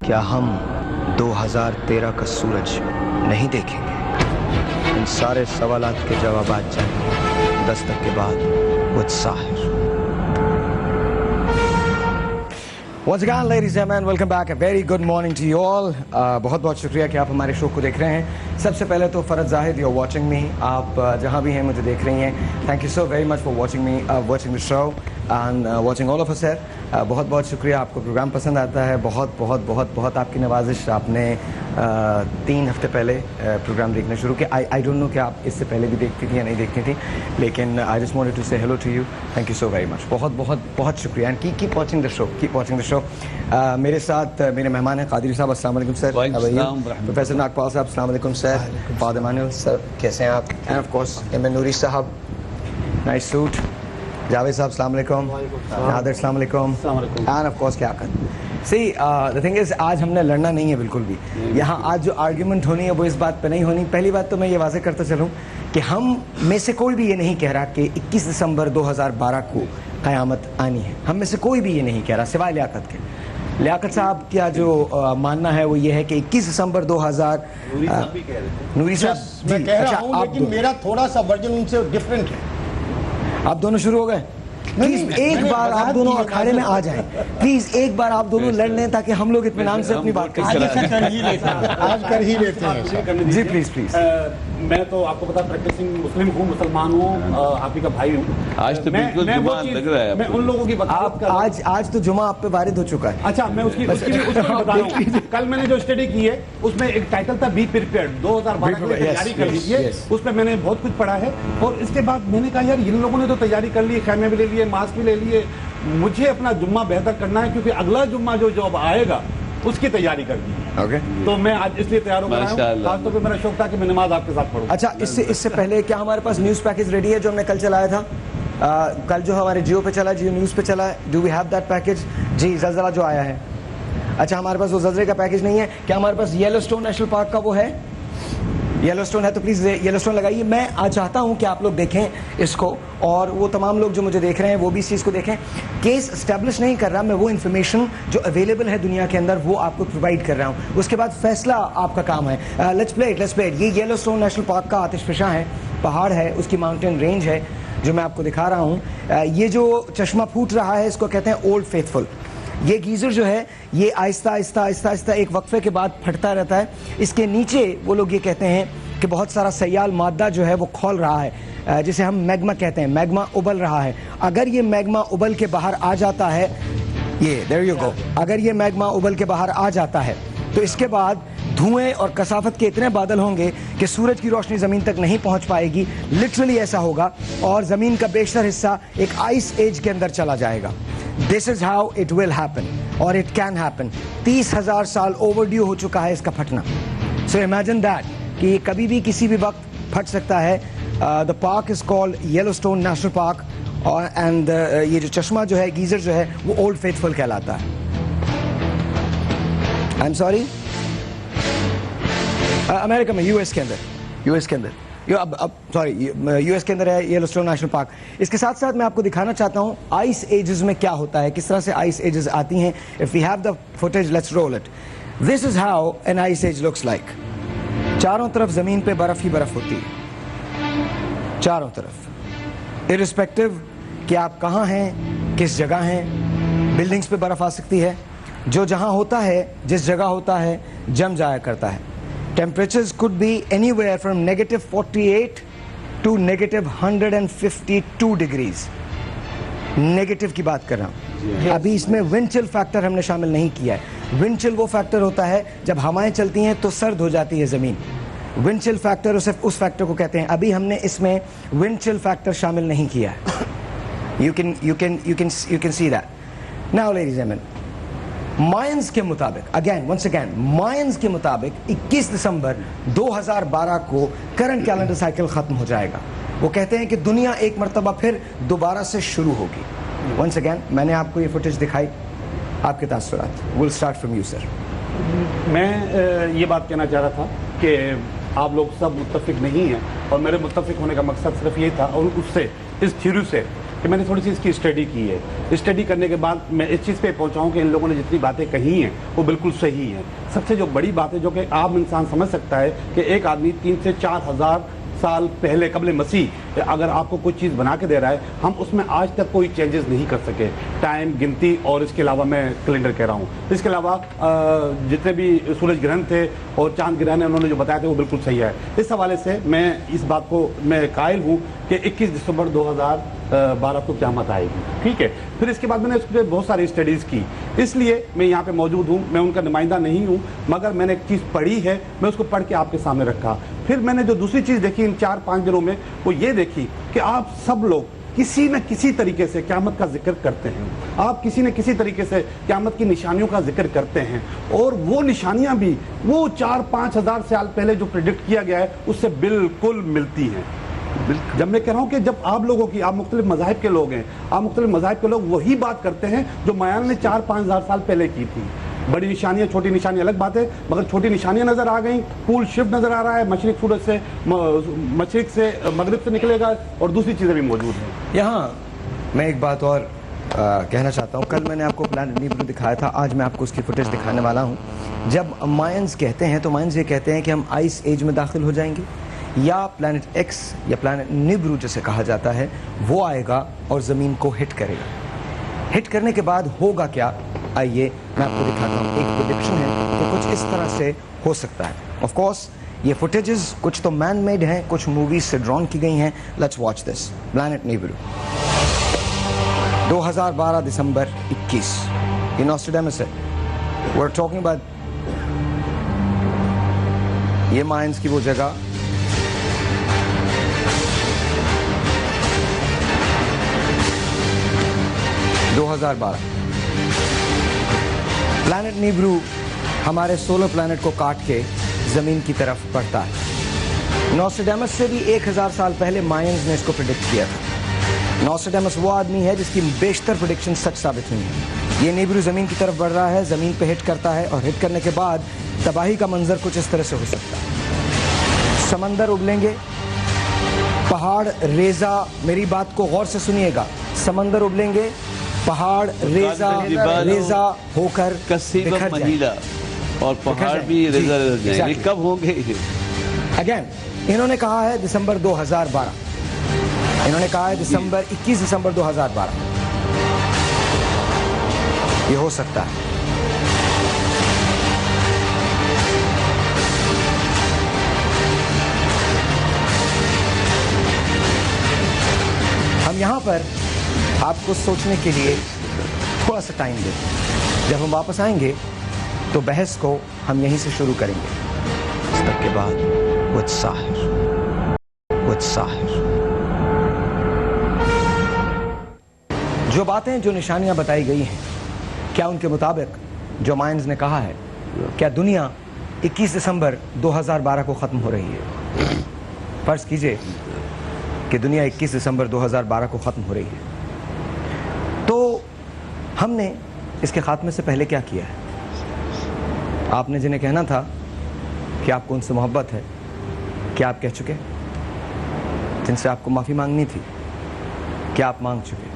کیا ہم 2013 کا سورج نہیں دیکھیں گے؟ ان سارے سوالات کے جوابات جانیں 10 تک کے بعد with Sahir. Once again, ladies and gentlemen, welcome back. A very good morning to you all. بہت بہت شکریہ کہ آپ ہمارے شو کو دیکھ رہے ہیں. سب سے پہلے تو فرد زاہد, you're watching me. آپ جہاں بھی ہیں مجھے دیکھ رہی ہیں. Thank you so very much for watching me, watching the show and watching all of us here. بہت بہت شکریہ. آپ کو پروگرام پسند آتا ہے. بہت بہت بہت بہت آپ کی نوازش. آپ نے 3 ہفتے پہلے پروگرام دیکھنا شروع کیا. I don't know کہ آپ اس سے پہلے بھی دیکھتی تھی یا نہیں دیکھتی تھی, لیکن I just wanted to say hello to you. Thank you so very much. بہت بہت بہت شکریہ. And keep watching the show. Keep watching the show. میرے ساتھ میرے مہمان ہیں قادری صاحب. السلام علیکم سر. پروفیسر ناگپال صاحب السلام علیکم سر. فادر مانویل سر کیسے ہیں آپ؟ اینڈ آف کورس ایم نوری صاحب, نائس سوٹ. جاوید صاحب السلام علیکم. نادر السلام علیکم. اینڈ آف کورس کیا کر سی دا تھنگ از, آج ہم نے لڑنا نہیں ہے بالکل بھی. یہاں آج جو آرگیومنٹ ہونی ہے وہ اس بات پہ نہیں ہونی. پہلی بات تو میں یہ واضح کرتا چلوں کہ ہم میں سے کوئی بھی یہ نہیں کہہ رہا کہ 21 دسمبر 2012 کو قیامت آنی ہے. ہم میں سے کوئی بھی یہ نہیں کہہ رہا سوائے لیاقت کے. لیاقت صاحب کیا جو ماننا ہے وہ یہ ہے کہ 21 دسمبر 2000. نوری صاحب میں کہہ رہا ہوں لیکن میرا تھوڑا سا ورژن ان سے ڈفرینٹ ہے. آپ دونوں شروع ہو گئے؟ پلیز ایک بار آپ دونوں اکھاڑے میں آ جائیں. پلیز ایک بار آپ دونوں لڑ لیں تاکہ ہم لوگ اطمینان سے اپنی بات آج کر ہی لیتے ہیں. جی پلیز پلیز. میں تو آپ کو پتا پریکٹسنگ مسلم ہوں, مسلمان ہوں, آپ ہی کا بھائی ہوں. آج تو بالکل جمعہ لگ رہا ہے. میں ان لوگوں کی بات کر رہا ہوں. آج تو جمعہ آپ پہ وارد ہو چکا ہے. اچھا میں اس کی بتا رہا ہوں. کل میں نے جو اسٹڈی کی ہے اس میں ایک ٹائٹل تھا بی پریپیئرڈ, 2012 کی تیاری کر لیجیے. اس میں نے بہت کچھ پڑھا ہے اور اس کے بعد میں نے کہا یار ان لوگوں نے تو تیاری کر لی, خیمے بھی لے لیے, ماسک بھی لے لیے, مجھے اپنا جمعہ بہتر کرنا ہے کیونکہ اگلا جمعہ جو اب آئے گا اس کی تیاری کرنی ہے. تو میں آج اس لیے تیار ہو رہا ہوں. خاص طور پہ میرا شوق تھا کہ میں نماز آپ کے ساتھ پڑھوں. اچھا اس سے پہلے کیا ہمارے پاس نیوز پیکج ریڈی ہے جو ہم نے کل چلایا تھا؟ کل جو ہمارے جیو پہ چلا, جیو نیوز پہ چلا ہے. Do we have that package? جی زلزلہ جو آیا ہے. اچھا ہمارے پاس وہ زلزلے کا پیکج نہیں ہے. کیا ہمارے پاس یلو اسٹون نیشنل پارک کا وہ ہے؟ یلو اسٹون ہے تو پلیز یلو اسٹون لگائیے. میں آج چاہتا ہوں کہ آپ لوگ دیکھیں اس کو اور وہ تمام لوگ جو مجھے دیکھ رہے ہیں وہ بھی اس چیز کو دیکھیں. کیس اسٹیبلش نہیں کر رہا میں, وہ انفارمیشن جو اویلیبل ہے دنیا کے اندر وہ آپ کو پرووائڈ کر رہا ہوں. اس کے بعد فیصلہ آپ کا کام ہے. Let's play it. یہ یلو اسٹون نیشنل پارک کا آتش فشاں ہے, پہاڑ ہے, اس کی ماؤنٹین رینج ہے جو میں آپ کو دکھا رہا ہوں. یہ جو چشمہ پھوٹ رہا ہے اس کو کہتے ہیں اولڈ فیتھ فل. یہ گیزر جو ہے یہ آہستہ آہستہ آہستہ آہستہ ایک وقفے کے بعد پھٹتا رہتا ہے. اس کے نیچے وہ لوگ یہ کہتے ہیں کہ بہت سارا سیال مادہ جو ہے وہ کھول رہا ہے, جسے ہم میگما کہتے ہیں. میگما ابل رہا ہے. اگر یہ میگما ابل کے باہر آ جاتا ہے, یہ there you go, اگر یہ میگما ابل کے باہر آ جاتا ہے تو اس کے بعد دھوئیں اور کثافت کے اتنے بادل ہوں گے کہ سورج کی روشنی زمین تک نہیں پہنچ پائے گی. لٹرلی ایسا ہوگا اور زمین کا بیشتر حصہ ایک آئس ایج کے اندر چلا جائے گا. This is how it will happen اور it can happen. 30,000 سال اوور ڈیو ہو چکا ہے اس کا پھٹنا. So imagine that کہ یہ کبھی بھی کسی بھی وقت پھٹ سکتا ہے. The park is called Yellowstone National Park and یہ جو چشمہ جو ہے, گیزر جو ہے, وہ Old Faithful کہلاتا ہے. I'm sorry, امریکہ میں یو ایس کے اندر سوری یو ایس کے اندر ہے یلو اسٹون نیشنل پارک. اس کے ساتھ ساتھ میں آپ کو دکھانا چاہتا ہوں آئس ایجز میں کیا ہوتا ہے, کس طرح سے آئس ایجز آتی ہیں. If we have the footage, let's roll it. This is how an ice age looks like. چاروں طرف زمین پہ برف ہی برف ہوتی ہے, چاروں طرف, irrespective کہ آپ کہاں ہیں, کس جگہ ہیں. بلڈنگز پہ برف آ سکتی ہے, جو جہاں ہوتا ہے, جس جگہ ہوتا ہے, جم جایا کرتا ہے. Temperatures could be anywhere from -48 to -152 degrees. Negative کی بات کر رہا ہوں. ابھی اس میں ونڈ چل فیکٹر ہم نے شامل نہیں کیا ہے. ونڈ چل وہ فیکٹر ہوتا ہے جب ہوائیں چلتی ہیں تو سرد ہو جاتی ہے زمین. ونڈ چل فیکٹر اس فیکٹر کو کہتے ہیں. ابھی ہم نے اس میں ونڈ چل فیکٹر شامل نہیں کیا ہے. You can see that. Now ladies and gentlemen, mines کے مطابق مائنز کے مطابق 21 دسمبر 2012 کو کرنٹ کیلنڈر سائیکل ختم ہو جائے گا. وہ کہتے ہیں کہ دنیا ایک مرتبہ پھر دوبارہ سے شروع ہوگی. ونس اگین میں نے آپ کو یہ فوٹیج دکھائی, آپ کے تاثرات. Will start from you sir. میں یہ بات کہنا چاہ رہا تھا کہ آپ لوگ سب متفق نہیں ہیں اور میرے متفق ہونے کا مقصد صرف یہ تھا, اور اس سے اس تھیوری سے کہ میں نے تھوڑی سی اس کی اسٹڈی کی ہے. اسٹڈی کرنے کے بعد میں اس چیز پہ پہنچا ہوں کہ ان لوگوں نے جتنی باتیں کہی ہیں وہ بالکل صحیح ہیں. سب سے جو بڑی بات ہے جو کہ عام انسان سمجھ سکتا ہے کہ ایک آدمی 3 سے 4 ہزار سال پہلے قبل مسیح اگر آپ کو کوئی چیز بنا کے دے رہا ہے, ہم اس میں آج تک کوئی چینجز نہیں کر سکے. ٹائم گنتی اور اس کے علاوہ میں کیلنڈر کہہ رہا ہوں, اس کے علاوہ جتنے بھی سورج گرہن تھے اور چاند گرہن انہوں نے جو بتایا تھے وہ بالکل صحیح ہے. اس حوالے سے میں اس بات کو میں قائل ہوں کہ 21 دسمبر 2012 کو قیامت آئے گی. ٹھیک ہے, پھر اس کے بعد میں نے اس پہ بہت ساری اسٹڈیز کی, اس لیے میں یہاں پہ موجود ہوں. میں ان کا نمائندہ نہیں ہوں, مگر میں نے ایک چیز پڑھی ہے, میں اس کو پڑھ کے آپ کے سامنے رکھا. پھر میں نے جو دوسری چیز دیکھی ان 4-5 دنوں میں وہ یہ دیکھی کہ آپ سب لوگ کسی نہ کسی طریقے سے قیامت کا ذکر کرتے ہیں, آپ کسی نہ کسی طریقے سے قیامت کی نشانیوں کا ذکر کرتے ہیں, اور وہ نشانیاں بھی وہ 4-5 ہزار سال پہلے جو پریڈکٹ کیا گیا ہے اس سے بالکل ملتی ہیں. جب میں کہہ رہا ہوں کہ جب آپ لوگوں کی, آپ مختلف مذاہب کے لوگ ہیں, آپ مختلف مذاہب کے لوگ وہی بات کرتے ہیں جو مایان نے 4-5 ہزار سال پہلے کی تھی. بڑی نشانیاں چھوٹی نشانیاں الگ بات ہے, مگر چھوٹی نشانیاں نظر آ گئیں, پول شفٹ نظر آ رہا ہے, مشرق سورج سے مشرق سے مغرب سے نکلے گا, اور دوسری چیزیں بھی موجود ہیں. یہاں میں ایک بات اور کہنا چاہتا ہوں. کل میں نے آپ کو پلانٹ نیبرو دکھایا تھا, آج میں آپ کو اس کی فوٹیج دکھانے والا ہوں. جب مائنز کہتے ہیں تو مائنز یہ کہتے ہیں کہ ہم آئس ایج میں داخل ہو جائیں گے, یا پلانٹ ایکس یا پلانٹ نیبرو جسے کہا جاتا ہے وہ آئے گا اور زمین کو ہٹ کرے گا. ہٹ کرنے کے بعد ہوگا کیا, آئیے میں آپ کو دکھاتا ہوں. ایک پریڈکشن ہے کہ کچھ اس طرح سے ہو سکتا ہے. آف کورس یہ فوٹیجز کچھ تو مین میڈ ہیں, کچھ موویز سے ڈرون کی گئی ہیں. Let's watch this. پلانٹ نیبرو 2012 دسمبر 21. یہ نوسٹریڈامس ہے. وی آر ٹاکنگ اباؤٹ یہ مائنز کی وہ جگہ پلانٹ نیبرو ہمارے سولر پلانٹ کو کاٹ کے زمین کی طرف بڑھتا ہے. نوسٹریڈامس سے بھی 1000 سال پہلے مائنز نے اس کو پریڈکٹ کیا تھا. نوسٹریڈامس وہ آدمی ہے جس کی بیشتر پریڈکشن سچ ثابت ہوئی ہیں. یہ نیبرو زمین کی طرف بڑھ رہا ہے, زمین پہ ہٹ کرتا ہے, اور ہٹ کرنے کے بعد تباہی کا منظر کچھ اس طرح سے ہو سکتا ہے. سمندر ابلیں گے, پہاڑ ریزہ, میری بات کو غور سے سنیے گا, سمندر ابلیں گے, پہاڑ ریزہ ہو کر بکھر جائیں گے, اور پہاڑ بھی ریزہ جائیں گے. کب ہوں گے؟ اگین انہوں نے کہا ہے دسمبر 2012, انہوں نے کہا ہے 21 دسمبر 2012. یہ ہو سکتا ہے. ہم یہاں پر آپ کو سوچنے کے لیے تھوڑا سا ٹائم دیں. جب ہم واپس آئیں گے تو بحث کو ہم یہیں سے شروع کریں گے. اس تک کے بعد ساحر جو باتیں, جو نشانیاں بتائی گئی ہیں, کیا ان کے مطابق جو مائنز نے کہا ہے, کیا دنیا 21 دسمبر 2012 کو ختم ہو رہی ہے؟ فرض کیجئے کہ دنیا 21 دسمبر 2012 کو ختم ہو رہی ہے, تو ہم نے اس کے خاتمے سے پہلے کیا کیا ہے؟ آپ نے جنہیں کہنا تھا کہ آپ کو ان سے محبت ہے, کیا آپ کہہ چکے؟ جن سے آپ کو معافی مانگنی تھی, کیا آپ مانگ چکے؟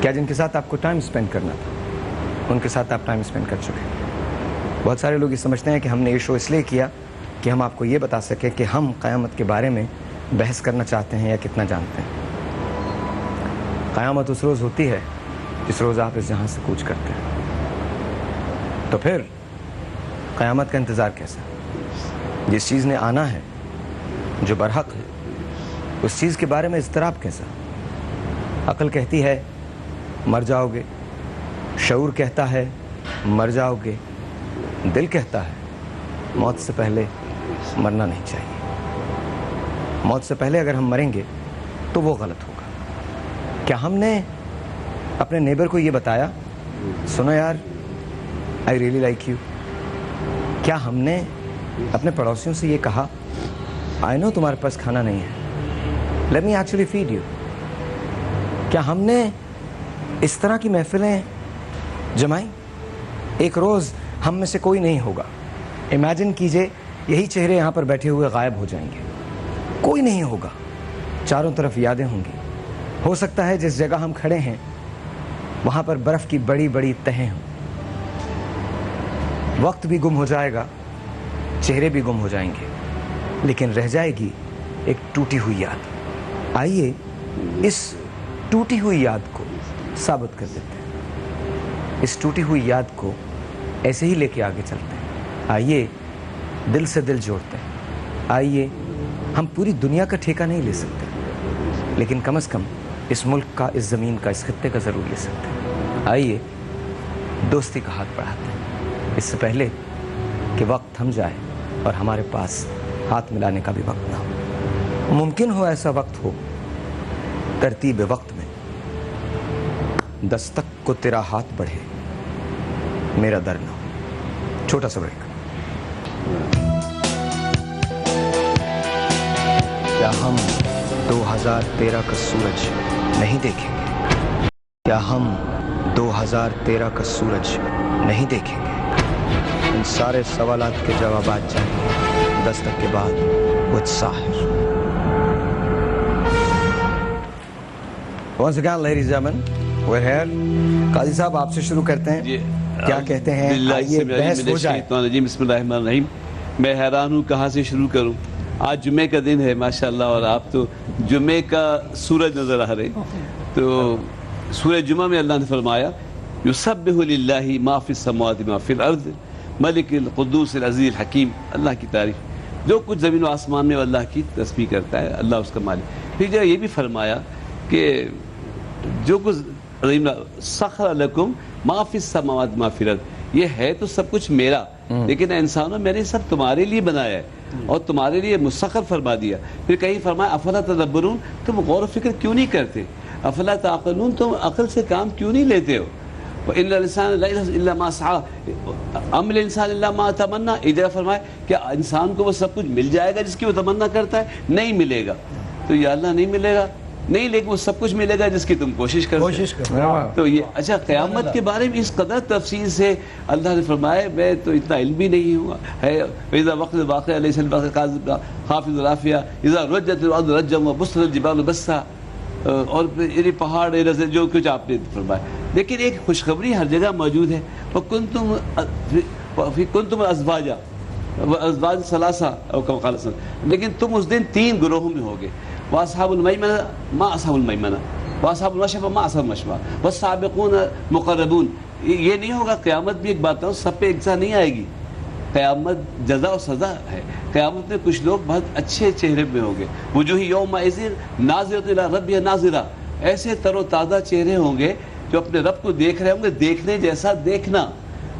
کیا جن کے ساتھ آپ کو ٹائم سپینڈ کرنا تھا ان کے ساتھ آپ ٹائم سپینڈ کر چکے؟ بہت سارے لوگ یہ سمجھتے ہیں کہ ہم نے یہ شو اس لیے کیا کہ ہم آپ کو یہ بتا سکیں کہ ہم قیامت کے بارے میں بحث کرنا چاہتے ہیں یا کتنا جانتے ہیں. قیامت اس روز ہوتی ہے جس روز آپ اس جہاں سے کوچ کرتے ہیں. تو پھر قیامت کا انتظار کیسا؟ جس چیز نے آنا ہے, جو برحق ہے, اس چیز کے بارے میں اضطراب کیسا؟ عقل کہتی ہے مر جاؤ گے, شعور کہتا ہے مر جاؤ گے, دل کہتا ہے موت سے پہلے مرنا نہیں چاہیے. موت سے پہلے اگر ہم مریں گے تو وہ غلط ہوگا. کیا ہم نے اپنے نیبر کو یہ بتایا, سنو یار آئی ریئلی لائک یو؟ کیا ہم نے اپنے پڑوسیوں سے یہ کہا, آئی نو تمہارے پاس کھانا نہیں ہے, let me actually feed you? کیا ہم نے اس طرح کی محفلیں جمائیں؟ ایک روز ہم میں سے کوئی نہیں ہوگا. امیجن کیجئے یہی چہرے یہاں پر بیٹھے ہوئے غائب ہو جائیں گے, کوئی نہیں ہوگا, چاروں طرف یادیں ہوں گی, ہو سکتا ہے جس جگہ ہم کھڑے ہیں وہاں پر برف کی بڑی بڑی تہیں ہوں. وقت بھی گم ہو جائے گا, چہرے بھی گم ہو جائیں گے, لیکن رہ جائے گی ایک ٹوٹی ہوئی یاد. آئیے اس ٹوٹی ہوئی یاد کو ثابت کر دیتے ہیں, اس ٹوٹی ہوئی یاد کو ایسے ہی لے کے آگے چلتے ہیں. آئیے دل سے دل جوڑتے ہیں. آئیے ہم پوری دنیا کا ٹھیکہ نہیں لے سکتے, لیکن کم از کم اس ملک کا, اس زمین کا, اس خطے کا ضرور لے سکتے ہیں. آئیے دوستی کا ہاتھ بڑھاتے ہیں, اس سے پہلے کہ وقت تھم جائے اور ہمارے پاس ہاتھ ملانے کا بھی وقت نہ ہو. ممکن ہو ایسا وقت ہو ترتیب وقت میں, دستک کو تیرا ہاتھ بڑھے, میرا در نہ ہو. چھوٹا سا بریک. کیا ہم 2013 کا سورج نہیں دیکھیں گے؟ کیا ہم 2013 کا سورج نہیں دیکھیں گے؟ ان سارے سوالات کے جوابات جانیے دستک کے بعد with Sahir. Once again, ladies and gentlemen, we're here. قاضی صاحب آپ سے شروع کرتے ہیں. کیا کہتے ہیں؟ آئیے بحث ہو جائے. بسم اللہ الرحمن الرحیم. میں حیران ہوں کہاں سے شروع کروں. آج جمعے کا دن ہے ماشاءاللہ, اور آپ تو جمعے کا سورج نظر آ رہے. تو سورہ جمعہ میں اللہ نے فرمایا یسبح للہ ما فی السماوات ما فی الارض ملک القدوس العزیز الحکیم. اللہ کی تعریف, جو کچھ زمین و آسمان میں اللہ کی تسبیح کرتا ہے, اللہ اس کا مالک. پھر یہ بھی فرمایا کہ جو کچھ سخر لکم ما فی السماوات ما فی الارض, یہ ہے تو سب کچھ میرا, لیکن انسانوں میں نے سب تمہارے لیے بنایا ہے اور تمہارے لیے مسخر فرما دیا. پھر کہیں فرمایا افلا تدبرون, تم غور و فکر کیوں نہیں کرتے؟ افلا تعقلون, تم عقل سے کام کیوں نہیں لیتے ہو؟ وَإِنَّ الْإِنسَانَ لَا يَحْزُنُ إِلَّا مَا سَعَىٰ أَمْ الْإِنسَانُ إِلَّا مَا تَمَنَّىٰ. ادھر فرمایا کہ انسان کو وہ سب کچھ مل جائے گا جس کی وہ تمنا کرتا ہے؟ نہیں ملے گا. تو یا اللہ نہیں ملے گا, نہیں, لیکن وہ سب کچھ ملے گا جس کی تم کوشش کرتے ہو. تو یہ اچھا, قیامت کے بارے میں اس قدر تفصیل سے اللہ نے فرمایا, میں تو اتنا علم بھی نہیں ہوا ہے. اذا وقت واقع علیہ السلام خافض رافعہ اذا رجت الارض رجا وبست الجبال بسا, اور یہ پہاڑ جو کچھ آپ نے فرمایا. لیکن ایک خوشخبری ہر جگہ موجود ہے. کنتم ازواجا ازواج ثلاثہ, لیکن تم اس دن 3 گروہوں میں ہوگے. واصحاب المیمنہ ما اصحاب المیمنہ, واصحاب المشأمہ ما اصحاب المشأمہ, والسابقون مقربون. یہ نہیں ہوگا. قیامت بھی ایک بات ہے, سب پہ ایک سا نہیں آئے گی. قیامت جزا و سزا ہے. قیامت میں کچھ لوگ بہت اچھے چہرے میں ہوں گے. وجوہ یومئذ ناظرۃ الی ربہا ناظرہ, ایسے تر و تازہ چہرے ہوں گے جو اپنے رب کو دیکھ رہے ہوں گے, دیکھنے جیسا دیکھنا.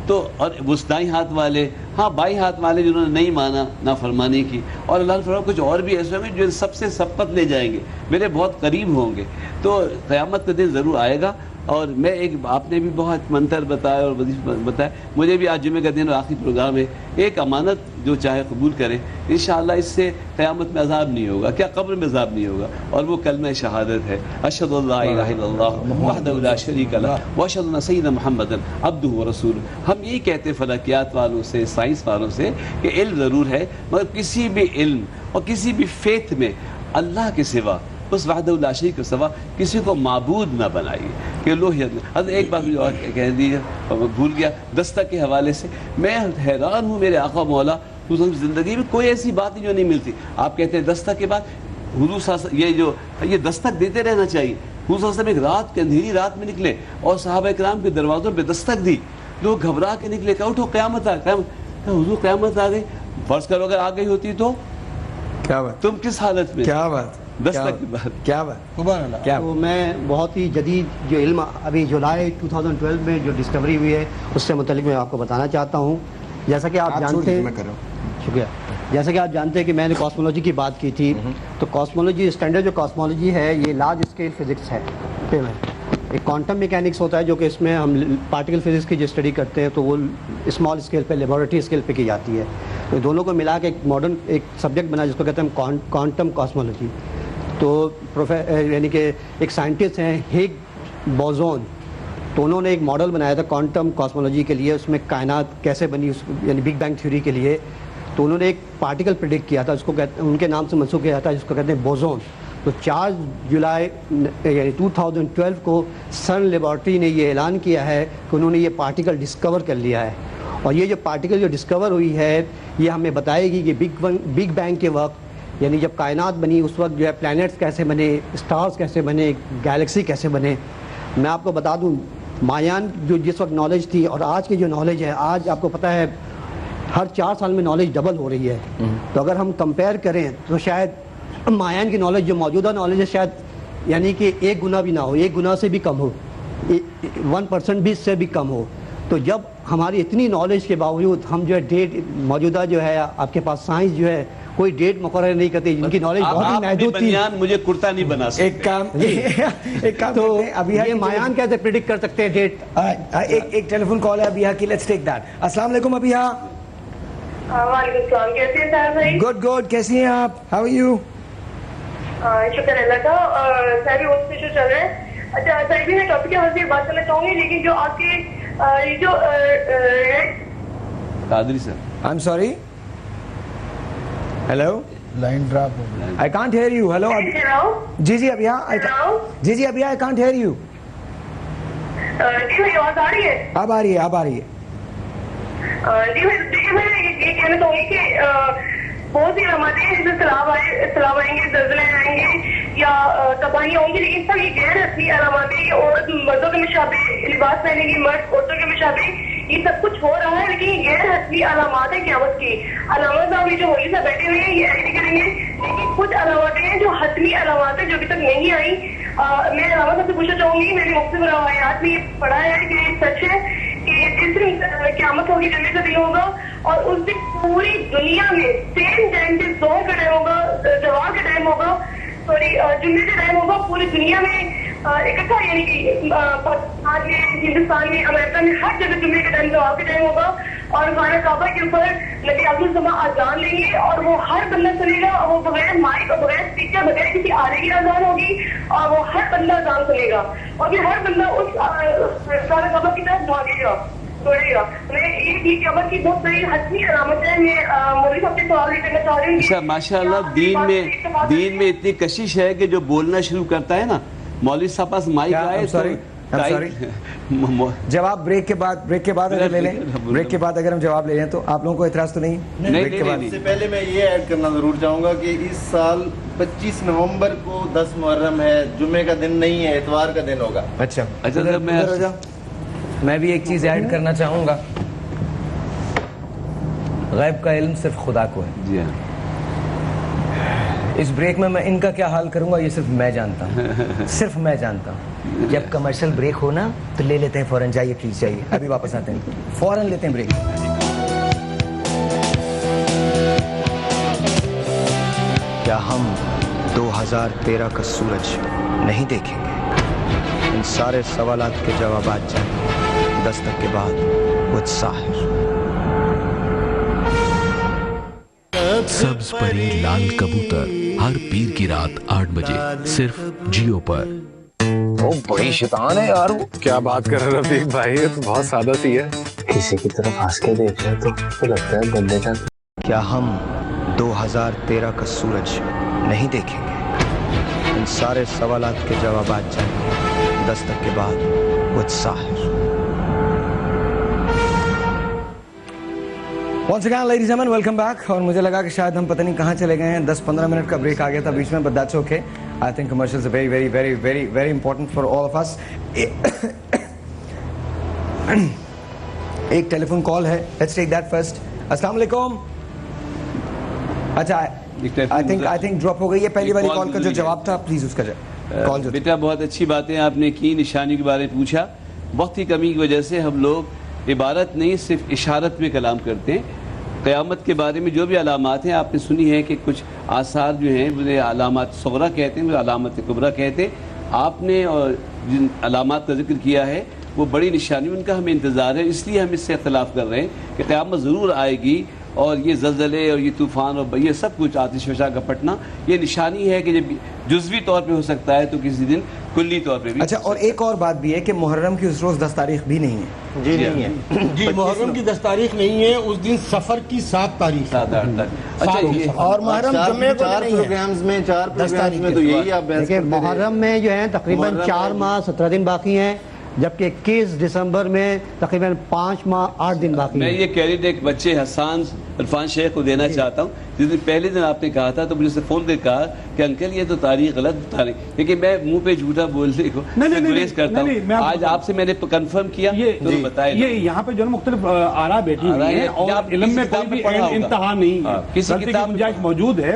تو اور وسطائی ہاتھ والے, ہاں بائیں ہاتھ والے جنہوں نے نہیں مانا, نافرمانی کی. اور اللہ نے فرمایا کچھ اور بھی ایسے ہوں گے جو سب سے سبقت لے جائیں گے, میرے بہت قریب ہوں گے. تو قیامت کا دن ضرور آئے گا. اور میں ایک, آپ نے بھی بہت منتر بتایا اور وظیفہ بتایا, مجھے بھی آج جمعے کا دن اور آخری پروگرام ہے. ایک امانت جو چاہے قبول کرے, انشاءاللہ اس سے قیامت میں عذاب نہیں ہوگا. کیا قبر میں عذاب نہیں ہوگا؟ اور وہ کلمہ شہادت ہے, اشہد ان لا الہ الا اللہ وحدہ لا شریک لہ واشہد ان سیدنا محمدا عبدہ ورسولہ. ہم یہی کہتے ہیں فلکیات والوں سے, سائنس والوں سے, کہ علم ضرور ہے, مگر کسی بھی علم اور کسی بھی فیتھ میں اللہ کے سوا, اس وحدہ لا شریک کے سوا کسی کو معبود نہ بنائیے. کہ لوہیت ایک بات مجھے اور کہہ دیجیے, بھول گیا, دستک کے حوالے سے میں حیران ہوں. میرے آقا مولا زندگی میں کوئی ایسی بات جو نہیں ملتی. آپ کہتے ہیں دستک کے بعد حضور صلی اللہ علیہ وسلم, یہ دستک دیتے رہنا چاہیے. حضور صلی اللہ علیہ وسلم ایک رات کے اندھیری رات میں نکلے اور صحابہ کرام کے دروازوں پہ دستک دی. لوگ گھبرا کے نکلے, کہ اٹھو قیامت آ گئی. حضور قیامت آ گئی. فرض کرو اگر آ گئی ہوتی تو کیا بات, تم کس حالت میں؟ کیا بات, دستک کے بعد کیا بات, سبحان اللہ. تو میں بہت ہی جدید جو علم ابھی جولائی 2012 میں جو ڈسکوری ہوئی ہے اس سے متعلق میں آپ کو بتانا چاہتا ہوں. جیسا کہ آپ جانتے ہیں, شکریہ, جیسا کہ آپ جانتے ہیں کہ میں نے کاسمولوجی کی بات کی تھی. تو کاسمولوجی, اسٹینڈرڈ جو کاسمولوجی ہے, یہ لارج اسکیل فزکس ہے. ایک کوانٹم میکینکس ہوتا ہے جو کہ اس میں ہم پارٹیکل فزکس کی جو اسٹڈی کرتے ہیں تو وہ اسمال اسکیل پہ, لیبارٹری اسکیل پہ کی جاتی ہے. تو دونوں کو ملا کے ایک ماڈرن ایک سبجیکٹ بنا جس کو کہتے ہیں کوانٹم کاسمولوجی. تو یعنی کہ ایک سائنٹسٹ ہیں ہگ بوزون, تو انہوں نے ایک ماڈل بنایا تھا کوانٹم کاسمولوجی کے لیے. اس میں کائنات کیسے بنی, یعنی بگ بینگ تھیوری کے لیے. تو انہوں نے ایک پارٹیکل پریڈکٹ کیا تھا, اس کو ان کے نام سے منسوخ کیا جاتا ہے, جس کو کہتے ہیں بوزون. تو 4 جولائی یعنی 2012 کو سن لیبارٹری نے یہ اعلان کیا ہے کہ انہوں نے یہ پارٹیکل ڈسکور کر لیا ہے، اور یہ جو پارٹیکل جو ڈسکور ہوئی ہے یہ ہمیں بتائے گی کہ بگ بینگ کے وقت، یعنی جب کائنات بنی اس وقت جو ہے پلانٹس کیسے بنے، اسٹارز کیسے بنے، گیلیکسی کیسے بنے۔ میں آپ کو بتا دوں مایان جو جس وقت نالج تھی اور آج کی جو نالج ہے، آج آپ کو پتہ ہے ہر 4 سال میں نالج ڈبل ہو رہی ہے، تو اگر ہم کمپیئر کریں تو شاید مایان کی نالج جو موجودہ نالج ہے شاید یعنی کہ 1 گنا بھی نہ ہو، 1 گنا سے بھی کم ہو، 1% بھی اس سے بھی کم ہو۔ تو جب ہماری اتنی نالج کے باوجود ہم جو ہے ڈیٹ موجودہ جو ہے آپ کے پاس سائنس جو ہے کوئی ڈیٹ مقرر نہیں کرتی، جن کی نالج بہت ہی محدود تھی۔ مجھے کرتا نہیں بنا سکتے۔ ایک کام تو یہ مایان کیسے پریڈکٹ کر سکتے ہیں ڈیٹ؟ ایک ٹیلیفون کال ہے ابیہ کی، لیٹس ٹیک دیٹ۔ السلام علیکم ابیہ۔ وعلیکم السلام، کیسے ہیں سر بھائی؟ گڈ، کیسی ہیں آپ؟ How are you? شکر اللہ کا، سر بھی بہت خوش چل رہے ہیں۔ اچھا سر بھی میں ٹاپک کے حوالے سے بات کرنا چاہوں گی، لیکن جو آپ کے یہ جو Qadri sir, I am sorry, hello, line drop ہو گئی۔ I can't hear you. Hello جی ابیہ، جی Abiha I can't hear you. جی بھائی آواز آ رہی ہے؟ اب آ رہی ہے۔ جی بھائی دیکھیے میں یہ کہنا چاہوں گی کہ بہت سی علامات ہیں جیسے سیلاب آئیں گے، زلزلے آئیں گے یا تباہیاں ہوں گی، لیکن سب یہ غیر رسمی علامات ہیں کہ عورت مردوں کے مشابہ لباس پہنے گی، مرد عورتوں کے مشابہ، یہ سب کچھ ہو رہا ہے، لیکن یہ غیر رسمی علامات ہیں قیامت کی۔ علامات صاحب یہ جو ہولی سے بیٹھے ہوئے ہیں یہ ایڈ کریں گے، لیکن کچھ علامات ہیں جو حتمی علامات ہیں جو ابھی تک نہیں آئی۔ میں علامات صاحب سے پوچھنا چاہوں گی، میری مختلف روایات میں یہ پڑھا ہے کہ یہ سچ ہے کہ جس دن قیامت ہوگی، جنت کا دن ہوگا، اور اس دن پوری دنیا میں سیم ٹائم سے زہر کا ٹائم ہوگا، جوار کا ٹائم ہوگا، سوری جمعے کا ٹائم ہوگا، پوری دنیا میں اکٹھا، یعنی کہ پاکستان میں، ہندوستان میں، امریکہ میں ہر جگہ جمعے کا ٹائم جوار کا ٹائم ہوگا، اور خانہ کعبہ کے اوپر نبی اکرم صلی اللہ علیہ وسلم اذان لیں گے، اور وہ ہر بندہ سنے گا، وہ بغیر مائک اور بغیر اسپیکر، بغیر کسی آلے کی اذان ہوگی، اور وہ ہر بندہ اذان سنے گا، اور پھر ہر بندہ اس خانہ کعبہ کی طرف بھاگے گا، دوڑے گا۔ میں یہ قیامت کی بہت بڑی حتمی علامت ہے۔ میں مولوی صاحب سے سوال کرنا چاہ رہی ہوں۔ اچھا ماشاء اللہ، دین میں اتنی کشش ہے کہ جو بولنا شروع کرتا ہے نا، مولوی صاحب پاس مائک آئے جواب بریک کے بعد اگر لے لیں، بریک کے بعد اگر ہم جواب لے لیں تو آپ لوگوں کو اعتراض تو نہیں؟ اس سے پہلے میں یہ ایڈ کرنا ضرور چاہوں گا کہ اس سال 25 نومبر کو 10 محرم ہے، جمعے کا دن نہیں ہے، اتوار کا دن ہوگا۔ اچھا میں بھی ایک چیز ایڈ کرنا چاہوں گا، غیب کا علم صرف خدا کو ہے۔ جی ہاں، اس بریک میں ان کا کیا حال کروں گا یہ صرف میں جانتا ہوں، صرف میں جانتا ہوں۔ جب کمرشل بریک ہو نا تو لے لیتے ہیں فوراً، جائیے پلیز جائیے، ابھی واپس آتے ہیں، فوراً لیتے ہیں بریک۔ کیا ہم 2013 کا سورج نہیں دیکھیں گے؟ ان سارے سوالات کے جوابات جانیں 10 تک کے بعد وچ ساحر۔ سبز پری لال کبوتر ہر پیر کی رات 8 بجے صرف جیو پر۔ وہ بڑی شیطان ہے یار۔ کیا بات کر رہے رفیق بھائی، یہ تو بہت سادہ سی ہے۔ کسی کی طرف ہنس کے دیکھ رہے تو لگتا ہے بندے کا۔ کیا ہم 2013 کا سورج نہیں دیکھیں گے؟ ان سارے سوالات کے جوابات جانیں 10 تک کے بعد وچ ساحر۔ Once again, ladies and gentlemen, welcome back. اور مجھے لگا کہ شاید ہم پتہ نہیں کہاں چلے گئے ہیں، 10-15 منٹ کا بریک آ گیا تھا بیچ میں، but that's okay. I think commercials are very, very, very, very, very important for all of us. ایک ٹیلیفون کال ہے، let's take that first. السلام علیکم۔ اچھا I think ڈراپ ہو گئی ہے پہلی والی کال کا جو جواب تھا، پلیز اس کا کال جو بیٹا بہت اچھی باتیں آپ نے کی، نشانیوں کے بارے میں پوچھا۔ وقت کی کمی کی وجہ سے ہم لوگ عبارت نہیں صرف اشارت میں کلام کرتے ہیں۔ قیامت کے بارے میں جو بھی علامات ہیں آپ نے سنی ہے کہ کچھ آثار جو ہیں انہیں علامات صغرا کہتے ہیں، علامات کبرا کہتے ہیں۔ آپ نے جن علامات کا ذکر کیا ہے وہ بڑی نشانی، ان کا ہمیں انتظار ہے، اس لیے ہم اس سے اختلاف کر رہے ہیں کہ قیامت ضرور آئے گی اور یہ زلزلے اور یہ طوفان اور یہ سب کچھ آتش فشاں کا پھٹنا یہ نشانی ہے کہ جب جزوی طور پہ ہو سکتا ہے تو کسی دن کلی طور پہ بھی. اچھا اور ایک اور بات بھی ہے کہ محرم کی اس روز 10 تاریخ بھی نہیں ہے. جی نہیں ہے جی محرم کی 10 تاریخ نہیں ہے, اس دن سفر کی 7 تاریخ. اچھا اور محرم جمعے کو نہیں ہے. 4 پروگرامز میں تو یہی آپ بحث دیکھیں محرم میں جو ہے تقریباً 4 ماہ 17 دن باقی ہیں, جبکہ 21 دسمبر میں تقریباً 5 ماہ 8 دن باقی میں ہیں. یہ کریڈٹ ایک بچے حسان عرفان شیخ کو دینا چاہتا ہوں. جس دن پہلے دن آپ نے کہا تھا تو مجھے سے فون کر کہا کہ انکل یہ تو تاریخ غلط بتا رہے, لیکن میں منہ پہ جھوٹا بولنے کو گریز کرتا ہوں. آج آپ سے میں نے کنفرم کیا تو بتائیں. یہ یہاں پہ جو مختلف آراء بیٹھی ہوئی ہیں اور علم میں کوئی بھی انتہا نہیں ہے, کسی کی گنجائش موجود ہے.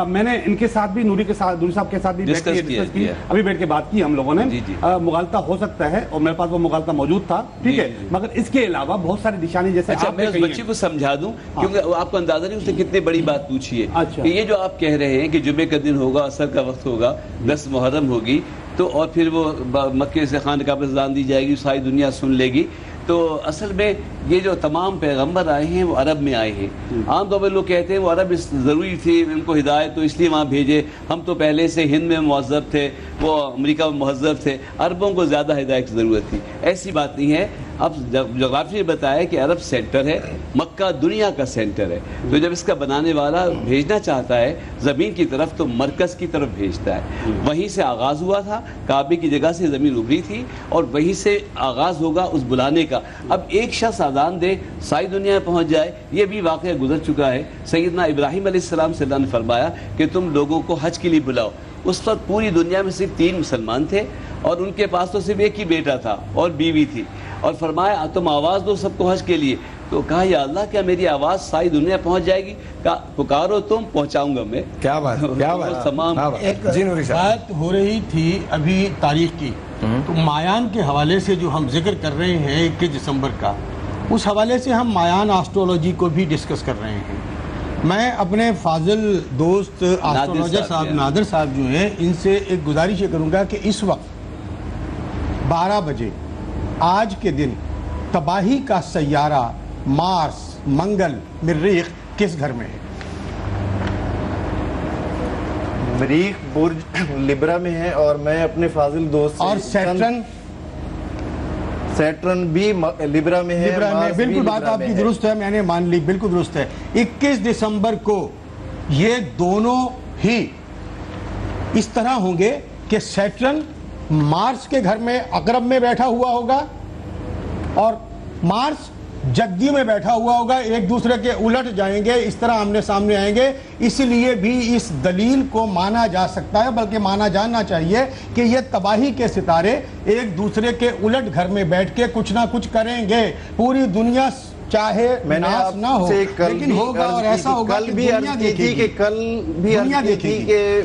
میں نے ان کے ساتھ بھی نوری صاحب کے ساتھ بھی ڈسکس کی, ابھی بیٹھ کے بات کی ہم لوگوں نے. مغالطہ ہو سکتا ہے اور میرے پاس وہ مغالطہ موجود تھا, ٹھیک ہے, مگر اس کے علاوہ بہت ساری نشانی جیسے میں اس بچے کو سمجھا دوں کیونکہ آپ کو اندازہ نہیں اس نے کتنی بڑی بات پوچھی ہے کہ یہ جو آپ کہہ رہے ہیں کہ جمعے کا دن ہوگا, عصر کا وقت ہوگا, 10 محرم ہوگی تو اور پھر وہ مکے سے خانقاہ پر اذان دی جائے گی, ساری دنیا سن لے گی. تو اصل میں یہ جو تمام پیغمبر آئے ہیں وہ عرب میں آئے ہیں. عام طور پر لوگ کہتے ہیں وہ عرب ضروری تھی ان کو ہدایت تو اس لیے وہاں بھیجے, ہم تو پہلے سے ہند میں مہذب تھے, وہ امریکہ میں مہذب تھے, عربوں کو زیادہ ہدایت کی ضرورت تھی. ایسی بات نہیں ہے. اب جغرافی نے بتایا کہ عرب سینٹر ہے, مکہ دنیا کا سینٹر ہے, تو جب اس کا بنانے والا بھیجنا چاہتا ہے زمین کی طرف تو مرکز کی طرف بھیجتا ہے. وہیں سے آغاز ہوا تھا, کعبے کی جگہ سے زمین ابھری تھی اور وہیں سے آغاز ہوگا اس بلانے کا. اب ایک شخص اذان دے ساری دنیا میں پہنچ جائے, یہ بھی واقعہ گزر چکا ہے. سیدنا ابراہیم علیہ السلام سے اللہ نے فرمایا کہ تم لوگوں کو حج کے لیے بلاؤ. اس وقت پوری دنیا میں صرف 3 مسلمان تھے اور ان کے پاس تو صرف ایک ہی بیٹا تھا اور بیوی تھی, اور فرمایا تم آواز دو سب کو حج کے لیے. تو کہا یا اللہ کیا میری آواز ساری دنیا پہنچ جائے گی؟ کہا پکارو تم, پہنچاؤں گا میں. کیا بات, کیا بات. تمام ایک بات ہو رہی تھی ابھی تاریخ کی, تو مایان کے حوالے سے جو ہم ذکر کر رہے ہیں 21 دسمبر کا, اس حوالے سے ہم مایان آسٹرولوجی کو بھی ڈسکس کر رہے ہیں. میں اپنے فاضل دوست آسٹرولوجر صاحب نادر صاحب جو ہیں ان سے ایک گزارش یہ کروں گا کہ اس وقت 12 بجے آج کے دن تباہی کا سیارہ مارس, منگل, مریخ کس گھر میں ہے؟ مریخ برج لبرا میں ہے اور میں اپنے فاضل دوست اور سیٹرن بھی لبرا میں ہے. بالکل بات آپ کی درست ہے, میں نے مان لی, بالکل درست ہے. 21 دسمبر کو یہ دونوں ہی اس طرح ہوں گے کہ سیٹرن مارس کے گھر میں عقرب میں بیٹھا ہوا ہوگا اور مارس جدی میں بیٹھا ہوا ہوگا, ایک دوسرے کے الٹ جائیں گے, اس طرح آمنے سامنے آئیں گے. اس لیے بھی اس دلیل کو مانا جا سکتا ہے, بلکہ مانا جاننا چاہیے کہ یہ تباہی کے ستارے ایک دوسرے کے الٹ گھر میں بیٹھ کے کچھ نہ کچھ کریں گے. پوری دنیا چاہے ناس نہ ہو لیکن ہوگا, اور ایسا ہوگا کہ دنیا دیکھے گی. کل بھی عرض کی تھی کہ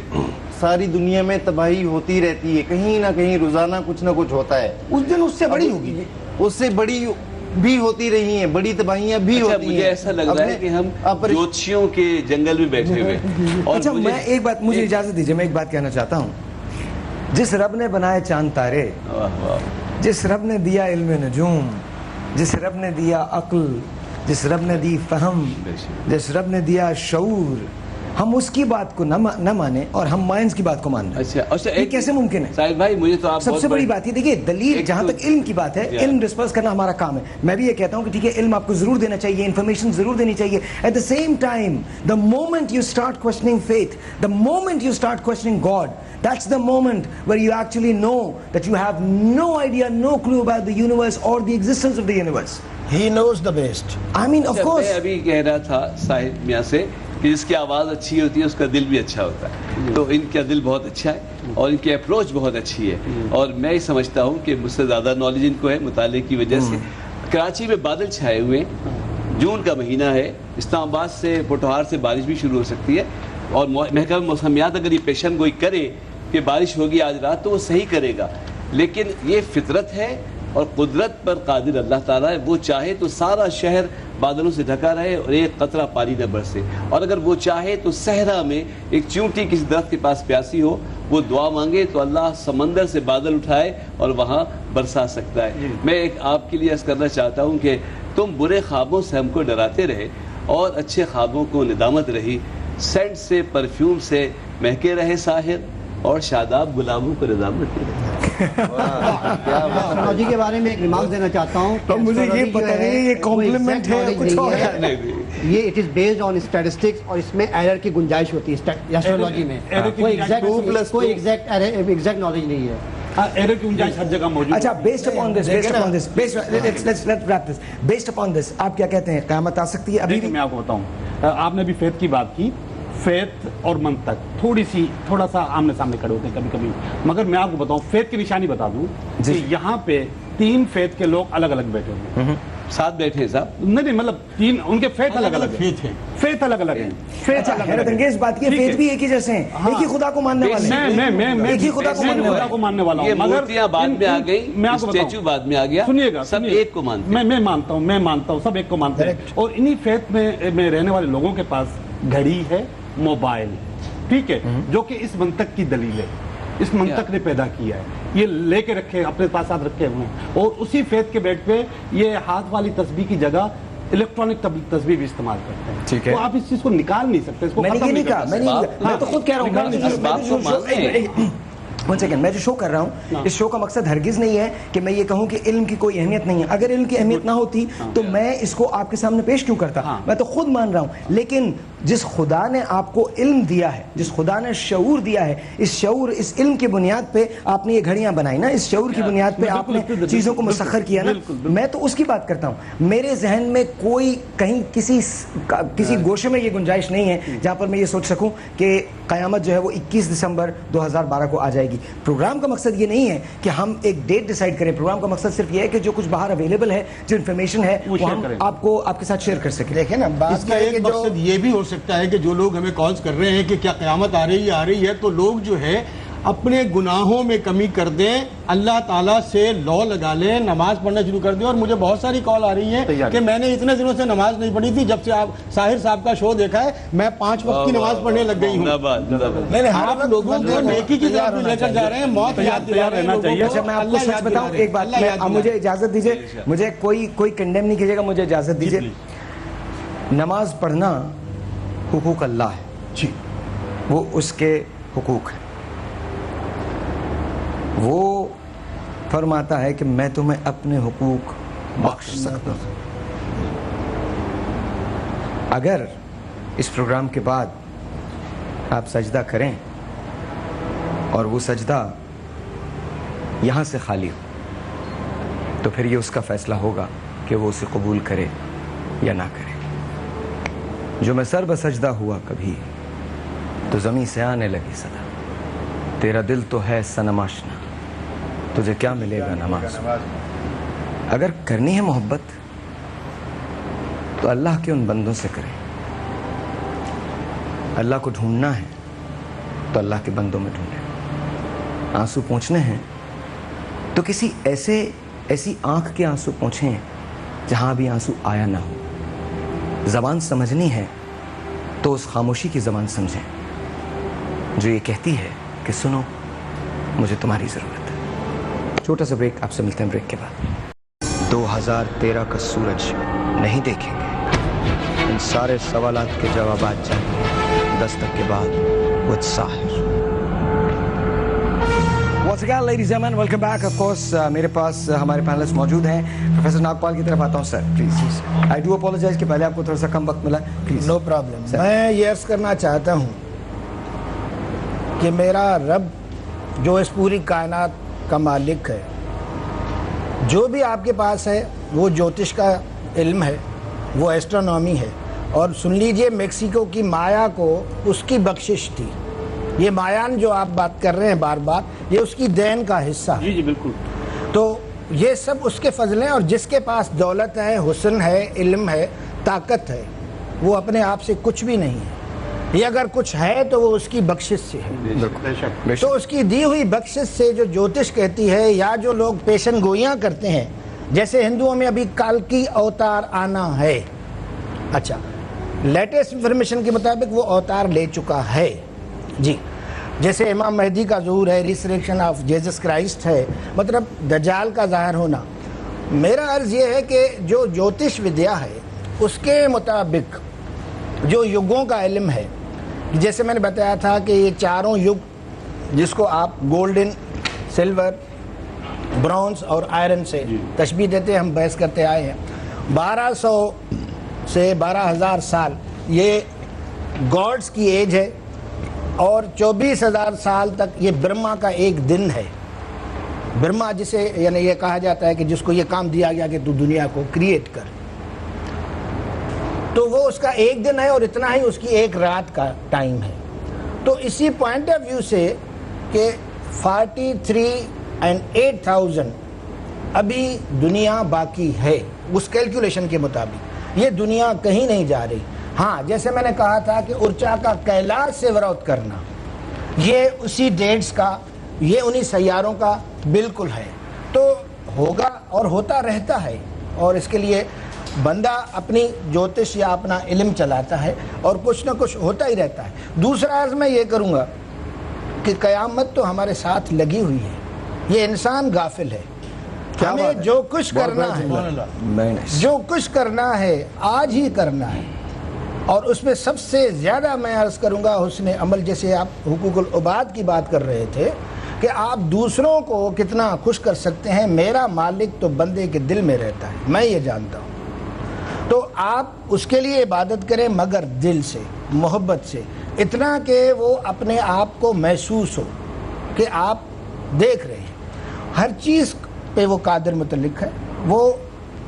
ساری دنیا میں تباہی ہوتی رہتی ہے, کہیں نہ کہیں روزانہ کچھ نہ کچھ ہوتا ہے. اس دن اس سے بڑی ہوگی, اس سے بڑی بھی ہوتی رہی ہیں, بڑی تباہیاں بھی ہوتی ہیں. مجھے ایسا لگ رہا ہے کہ ہم جوتشیوں کے جنگل میں بیٹھے ہوئے. اچھا میں ایک بات, مجھے اجازت دیجیے, میں ایک بات کہنا چاہتا ہوں. جس رب نے بنائے چاند تارے, جس رب نے دیا علم نجوم, جس رب نے دیا عقل, جس رب نے دی فہم, جس رب نے دیا شعور, ہم اس کی بات کو نہ مانیں اور ہم مائنز کی بات کو مان لیں. یہ کیسے ممکن ہے؟ ساحل بھائی مجھے تو آپ سب سے بڑی بات یہ دیکھیے, دلیل جہاں تک علم کی بات ہے, علم ڈسپرس کرنا ہمارا کام ہے. میں بھی یہ کہتا ہوں کہ ٹھیک ہے علم آپ کو ضرور دینا چاہیے, انفارمیشن ضرور دینی چاہیے. At the same time the moment you start questioning faith, the moment you start questioning God, that's the moment where you actually know that you have no idea, no clue about the universe or the existence of the universe. He knows the best. I mean of course. میں ابھی کہہ رہا تھا صاحب میاں سے کہ جس کی آواز اچھی ہوتی ہے اس کا دل بھی اچھا ہوتا ہے. تو ان کا دل بہت اچھا ہے اور ان کی اپروچ بہت اچھی ہے, اور میں سمجھتا ہوں کہ مجھ سے زیادہ نالج ان کو ہے مطالعے کی وجہ سے. کراچی میں بادل چھائے ہوئے, جون کا مہینہ ہے, اسلام آباد سے پوٹھوہار سے بارش بھی شروع ہو سکتی ہے, اور محکمہ موسمیات اگر یہ پیشن گوئی کرے کہ بارش ہوگی آج رات تو وہ صحیح کرے گا. لیکن یہ فطرت ہے اور قدرت پر قادر اللہ تعالیٰ ہے. وہ چاہے تو سارا شہر بادلوں سے ڈھکا رہے اور ایک قطرہ پانی نہ برسے, اور اگر وہ چاہے تو صحرا میں ایک چونٹی کسی درخت کے پاس پیاسی ہو, وہ دعا مانگے تو اللہ سمندر سے بادل اٹھائے اور وہاں برسا سکتا ہے. میں ایک آپ کے لیے عرض کرنا چاہتا ہوں کہ تم برے خوابوں سے ہم کو ڈراتے رہے اور اچھے خوابوں کو ندامت رہی. سینٹ سے پرفیوم سے مہکے رہے ساحر اور شاداب گلابوں کو ندامت رہے. ایسٹرولوجی کے بارے میں ایک ریمارک دینا چاہتا ہوں. مجھے یہ پتہ نہیں یہ کمپلیمنٹ ہے کچھ اور ہے. یہ it is based on statistics اور اس میں ایرر کی گنجائش ہوتی ہے ایسٹرولوجی میں. کوئی ایگزیکٹ نالج نہیں ہے. ایرر کی گنجائش ہر جگہ موجود ہے. اچھا بیسڈ اپون دس آپ کیا کہتے ہیں قیامت آ سکتی ہے ابھی بھی؟ میں آپ کو بتاؤں, آپ نے بھی فیتھ کی بات کی. فیتھ اور منطق تھوڑا سا آمنے سامنے کھڑے ہوتے ہیں کبھی کبھی, مگر میں آپ کو بتاؤں فیتھ کی نشانی بتا دوں کہ یہاں پہ 3 فیتھ کے لوگ الگ الگ بیٹھے ہوئے ہیں. 7 بیٹھے ہیں صاحب؟ نہیں مطلب 3 ان کے فیتھ الگ الگ ہیں. فیتھ الگ الگ ہیں. حیرت انگیز بات یہ فیتھ بھی ایک ہی جیسے ہیں, ایک ہی خدا کو ماننے والے ہیں. میں ایک ہی خدا کو ماننے والا ہوں. یہ مورتیاں بعد میں آ گئی, اسٹیچو بعد میں آ گیا. سنیے گا, سب ایک کو مانتے ہیں. میں مانتا ہوں سب ایک کو مانتے ہیں. اور انہی فیتھ میں رہنے والے لوگوں کے پاس گھڑی ہے, موبائل, ٹھیک ہے, جو کہ اس منطق کی دلیل ہے, اس منطق نے پیدا کیا ہے. یہ لے کے رکھے اپنے پاس ساتھ رکھے ہوئے ہیں, اور اسی فیتھ کے بیٹ پہ یہ ہاتھ والی تسبیح کی جگہ الیکٹرانک تسبیح بھی استعمال کرتے ہیں. ٹھیک ہے, تو آپ اس چیز کو نکال نہیں سکتے, اس کو ختم نہیں کر سکتے. میں تو خود کہہ رہا ہوں میں جو شو کر رہا ہوں, اس شو کا مقصد ہرگز نہیں ہے کہ میں یہ کہوں کہ علم کی کوئی اہمیت نہیں ہے. اگر علم کی اہمیت نہ ہوتی تو میں اس کو آپ کے سامنے پیش کیوں کرتا؟ میں تو خود مان رہا ہوں. لیکن جس خدا نے آپ کو علم دیا ہے, جس خدا نے شعور دیا ہے, اس شعور اس علم کی بنیاد پہ آپ نے یہ گھڑیاں بنائی نا, اس شعور کی بنیاد پہ آپ نے چیزوں کو مسخر کیا نا. میں تو اس کی بات کرتا ہوں. میرے ذہن میں کوئی کہیں کسی گوشے میں یہ گنجائش نہیں ہے جہاں پر میں یہ سوچ سکوں کہ قیامت جو ہے وہ 21 دسمبر 2012 کو آ جائے گی. پروگرام کا مقصد یہ نہیں ہے کہ ہم ایک ڈیٹ ڈیسائیڈ کریں. پروگرام کا مقصد صرف یہ ہے کہ جو کچھ باہر اویلیبل ہے, جو انفارمیشن ہے, وہ ہم آپ کے ساتھ شیئر کر سکیں. دیکھیں نا, اس کا ایک مقصد یہ بھی ہو سکتا ہے کہ جو لوگ ہمیں کالز کر رہے ہیں کہ کیا قیامت آ رہی ہے, تو لوگ جو ہے اپنے گناہوں میں کمی کر دیں, اللہ تعالیٰ سے لو لگا لیں, نماز پڑھنا شروع کر دیں. اور مجھے بہت ساری کال آ رہی ہیں کہ میں نے اتنے دنوں سے نماز نہیں پڑھی تھی, جب سے آپ ساحر صاحب کا شو دیکھا ہے میں 5 وقت کی نماز پڑھنے لگ گئی ہوں. آپ لوگوں کو نیکی کی طرف لے کر جا رہے ہیں, موت یاد دلا رہے ہیں. اچھا میں آپ کو سچ بتاؤں ایک بات, مجھے اجازت دیجیے, مجھے کوئی کنڈیم نہیں کیجیے گا, مجھے اجازت دیجیے. نماز پڑھنا حقوق اللہ ہے جی, وہ اس کے حقوق ہیں. وہ فرماتا ہے کہ میں تمہیں اپنے حقوق بخش سکتا ہوں. اگر اس پروگرام کے بعد آپ سجدہ کریں اور وہ سجدہ یہاں سے خالی ہو تو پھر یہ اس کا فیصلہ ہوگا کہ وہ اسے قبول کرے یا نہ کرے. جو میں سر بسجدہ ہوا کبھی تو زمین سے آنے لگی صدا, تیرا دل تو ہے صنم آشنا, تجھے کیا ملے گا نماز. اگر کرنی ہے محبت تو اللہ کے ان بندوں سے کریں. اللہ کو ڈھونڈنا ہے تو اللہ کے بندوں میں ڈھونڈیں. آنسو پوچھنے ہیں تو کسی ایسی آنکھ کے آنسو پوچھیں جہاں بھی آنسو آیا نہ ہو. زبان سمجھنی ہے تو اس خاموشی کی زبان سمجھیں جو یہ کہتی ہے کہ سنو مجھے تمہاری ضرورت ہے. چھوٹا سا بریک, آپ سے ملتے ہیں بریک کے بعد. 2013 کا سورج نہیں دیکھیں گے, ان سارے سوالات کے جوابات جانیں 10 تک کے بعد with Sahir. Once again, ladies and gentlemen, welcome back. Of course, میرے پاس ہمارے پینلسٹ موجود ہیں. پروفیسر ناگپال کی طرف آتا ہوں سر, پلیز. I do apologize کہ پہلے آپ کو تھوڑا سا کم وقت ملا. پلیز. No problem. میں یہ عرض کرنا چاہتا ہوں کہ میرا رب جو اس پوری کائنات کا مالک ہے, جو بھی آپ کے پاس ہے وہ جوتش کا علم ہے, وہ ایسٹرونومی ہے. اور سن لیجئے, میکسیکو کی مایا کو اس کی بخشش تھی. یہ مایان جو آپ بات کر رہے ہیں بار بار, یہ اس کی دین کا حصہ ہے. جی بالکل. تو یہ سب اس کے فضل ہیں, اور جس کے پاس دولت ہے, حسن ہے, علم ہے, طاقت ہے, وہ اپنے آپ سے کچھ بھی نہیں ہے. یہ اگر کچھ ہے تو وہ اس کی بخشش سے ہے. تو اس کی دی ہوئی بخشش سے جو جوتش کہتی ہے, یا جو لوگ پیشن گوئیاں کرتے ہیں, جیسے ہندوؤں میں ابھی کالکی اوتار آنا ہے. اچھا, لیٹسٹ انفارمیشن کے مطابق وہ اوتار لے چکا ہے جی. جیسے امام مہدی کا ظہور ہے, ریسریکشن آف جیزس کرائسٹ ہے, مطلب دجال کا ظاہر ہونا. میرا عرض یہ ہے کہ جو جوتش ودیا ہے اس کے مطابق جو یگوں کا علم ہے، جیسے میں نے بتایا تھا کہ یہ چاروں یگ جس کو آپ گولڈن، سلور، برونز اور آئرن سے تشبیہ دیتے ہیں، ہم بحث کرتے آئے ہیں. 1200 سے 12,000 سال یہ گاڈز کی ایج ہے، اور 24,000 سال تک یہ برما کا ایک دن ہے. برما جسے یعنی یہ کہا جاتا ہے کہ جس کو یہ کام دیا گیا کہ تو دنیا کو کریٹ کر، تو وہ اس کا ایک دن ہے اور اتنا ہی اس کی ایک رات کا ٹائم ہے. تو اسی پوائنٹ آف ویو سے کہ 43 and 8,000 ابھی دنیا باقی ہے اس کیلکولیشن کے مطابق، یہ دنیا کہیں نہیں جا رہی. ہاں جیسے میں نے کہا تھا کہ ارچا کا کیلاش سے ورود کرنا یہ اسی ڈیٹس کا، یہ انہی سیاروں کا بالکل ہے. تو ہوگا اور ہوتا رہتا ہے، اور اس کے لیے بندہ اپنی جوتش یا اپنا علم چلاتا ہے اور کچھ نہ کچھ ہوتا ہی رہتا ہے. دوسرا عرض میں یہ کروں گا کہ قیامت تو ہمارے ساتھ لگی ہوئی ہے، یہ انسان غافل ہے. ہمیں جو کچھ کرنا ہے، جو کچھ کرنا ہے آج ہی کرنا ہے. اور اس میں سب سے زیادہ میں عرض کروں گا حسن عمل. جیسے آپ حقوق العباد کی بات کر رہے تھے کہ آپ دوسروں کو کتنا خوش کر سکتے ہیں. میرا مالک تو بندے کے دل میں رہتا ہے، میں یہ جانتا ہوں. تو آپ اس کے لیے عبادت کریں مگر دل سے، محبت سے، اتنا کہ وہ اپنے آپ کو محسوس ہو کہ آپ دیکھ رہے ہیں. ہر چیز پہ وہ قادر متعلق ہے، وہ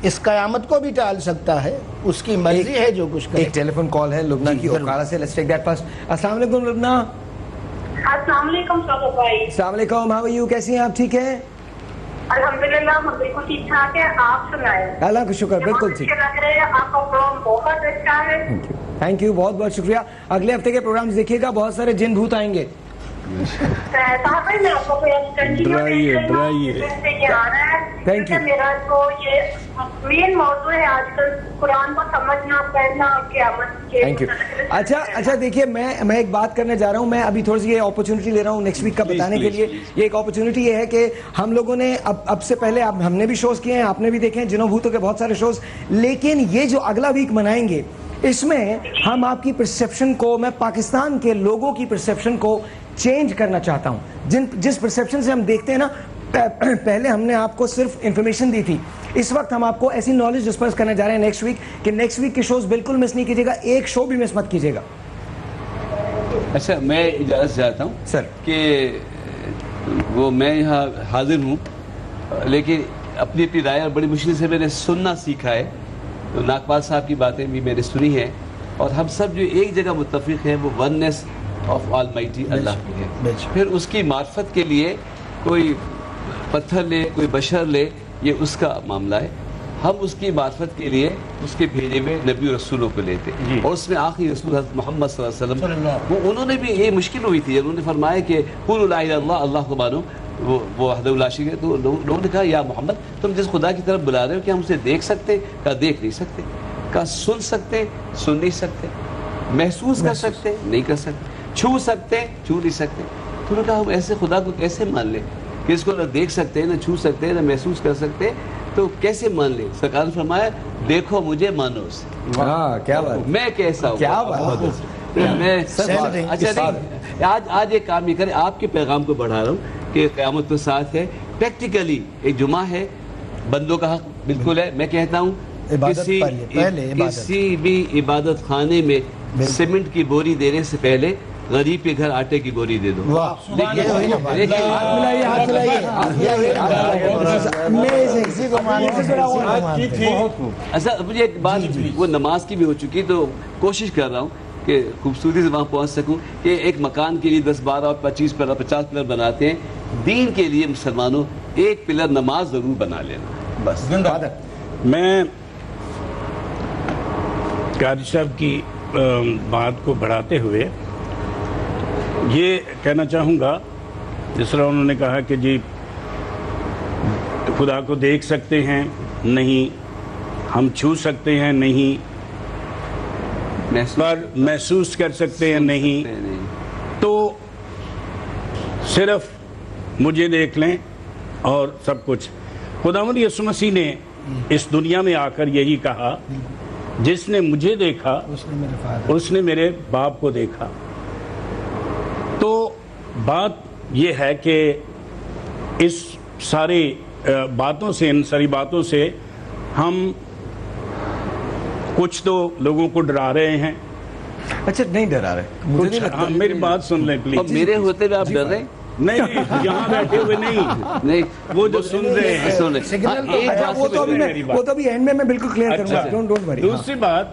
اس قیامت کو بھی ٹال سکتا ہے، اس کی مرضی ہے جو کچھ کرے. ایک ٹیلی فون کال ہے لبنہ کی اوکارا سے. Let's take that first. السلام علیکم لبنہ. السلام علیکم صاحب بھائی. السلام علیکم، ہاؤ آر یو؟ کیسی ہیں آپ؟ ٹھیک ہیں الحمدللہ، ہم بالکل ٹھیک ٹھاک ہیں. آپ سنائیں؟ اللہ کا شکر، بالکل ٹھیک. لگ رہے ہیں آپ کا پروگرام بہت اچھا ہے. تھینک یو، بہت بہت شکریہ. اگلے ہفتے کے پروگرامز دیکھیے گا، بہت سارے جن بھوت آئیں گے. صاحب بھائی میں آپ کو ڈرائیے تھینک یو. میرا تو یہ مین موضوع ہے آج کل قرآن کو سمجھنا، پڑھنا، قیامت کے. Thank you. اچھا دیکھیے، میں ایک بات کرنے جا رہا ہوں. میں ابھی تھوڑی سی یہ اپرچونٹی لے رہا ہوں نیکسٹ ویک کا بتانے کے لیے. یہ ایک اپرچونٹی یہ ہے کہ ہم لوگوں نے اب سے پہلے ہم نے بھی شوز کیے ہیں، آپ نے بھی دیکھے ہیں جنوں بھوتوں کے بہت سارے شوز. لیکن یہ جو اگلا ویک منائیں گے اس میں ہم آپ کی پرسیپشن کو، میں پاکستان کے لوگوں کی پرسیپشن کو چینج کرنا چاہتا ہوں. جس پرسیپشن سے ہم دیکھتے ہیں نا، پہلے ہم نے آپ کو صرف انفارمیشن دی تھی، اس وقت ہم آپ کو ایسی نالج ڈسپرس کرنے جا رہے ہیں نیکسٹ ویک کہ نیکسٹ ویک کے شوز بالکل مس نہیں کیجیے گا، ایک شو بھی مس مت کیجیے گا. اچھا، میں اجازت چاہتا ہوں سر کہ وہ میں یہاں حاضر ہوں، لیکن اپنی رائے اور بڑی مشکل سے میں نے سننا سیکھا ہے. ناقبال صاحب کی باتیں بھی میں نے سنی ہیں، اور ہم سب جو ایک جگہ متفق ہیں وہ وننس آف آل مائٹی اللہ کی ہے. پھر اس کی معرفت کے لیے کوئی پتھر لے، کوئی بشر لے، یہ اس کا معاملہ ہے. ہم اس کی معرفت کے لیے اس کے بھیجے ہوئے نبی و رسولوں کو لیتے، اور اس میں آخری رسول حضرت محمد صلی اللہ علیہ وسلم، وہ انہوں نے بھی یہ مشکل ہوئی تھی. انہوں نے فرمایا کہ قولوا لا الہ الا اللہ، اللہ کو مانو، وہ وحدہ لا شریک ہے. تو لوگوں نے کہا یا محمد تم جس خدا کی طرف بلا رہے ہو کیا ہم اسے دیکھ سکتے؟ کہا دیکھ نہیں سکتے. کہا سن سکتے؟ سن نہیں سکتے. محسوس کر سکتے؟ نہیں کر سکتے. چھو سکتے؟ چھو نہیں سکتے. تو نے کہا ہم ایسے خدا کو کیسے مان لیں کہ اس کو نہ دیکھ سکتے، نہ چھو سکتے، نہ محسوس کر سکتے، تو کیسے مان لیں؟ سرکار نے فرمایا دیکھو مجھے مانو اسے. کیا بات، میں کیسا ہوں، کیا بات. میں اچھا آج ایک کام یہ کریں، آپ کے پیغام کو بڑھا رہا ہوں کہ قیامت تو ساتھ ہے. پریکٹیکلی ایک جمعہ ہے، بندوں کا حق بالکل ہے. میں کہتا ہوں کسی بھی عبادت خانے میں سیمنٹ کی بوری دینے سے پہلے غریب کے گھر آٹے کی بوری دے دو. اچھا مجھے ایک بات، وہ نماز کی بھی ہو چکی، تو کوشش کر رہا ہوں کہ خوبصورتی سے وہاں پہنچ سکوں کہ ایک مکان کے لیے 10 12 اور 25 پلر 50 پلر بناتے ہیں. دین کے لیے مسلمانوں ایک پلر نماز ضرور بنا لینا بس. میں قاری صاحب کی بات کو بڑھاتے ہوئے یہ کہنا چاہوں گا، جس طرح انہوں نے کہا کہ جی خدا کو دیکھ سکتے ہیں، نہیں. ہم چھو سکتے ہیں، نہیں. پر محسوس کر سکتے ہیں، نہیں. تو صرف مجھے دیکھ لیں اور سب کچھ. خداوند یسوع مسیح نے اس دنیا میں آ کر یہی کہا جس نے مجھے دیکھا اس نے میرے باپ کو دیکھا. تو بات یہ ہے کہ اس ساری باتوں سے، ان ساری باتوں سے ہم کچھ تو لوگوں کو ڈرا رہے ہیں. اچھا نہیں ڈرا رہے، میری بات سن لیں پلیز. میرے ہوتے ہوئے آپ ڈر رہے ہیں؟ نہیں، یہاں بیٹھے ہوئے نہیں، وہ جو سن رہے ہیں. وہ تو ابھی اینڈ میں بالکل کلیئر کروں گا، ڈونٹ وری. دوسری بات،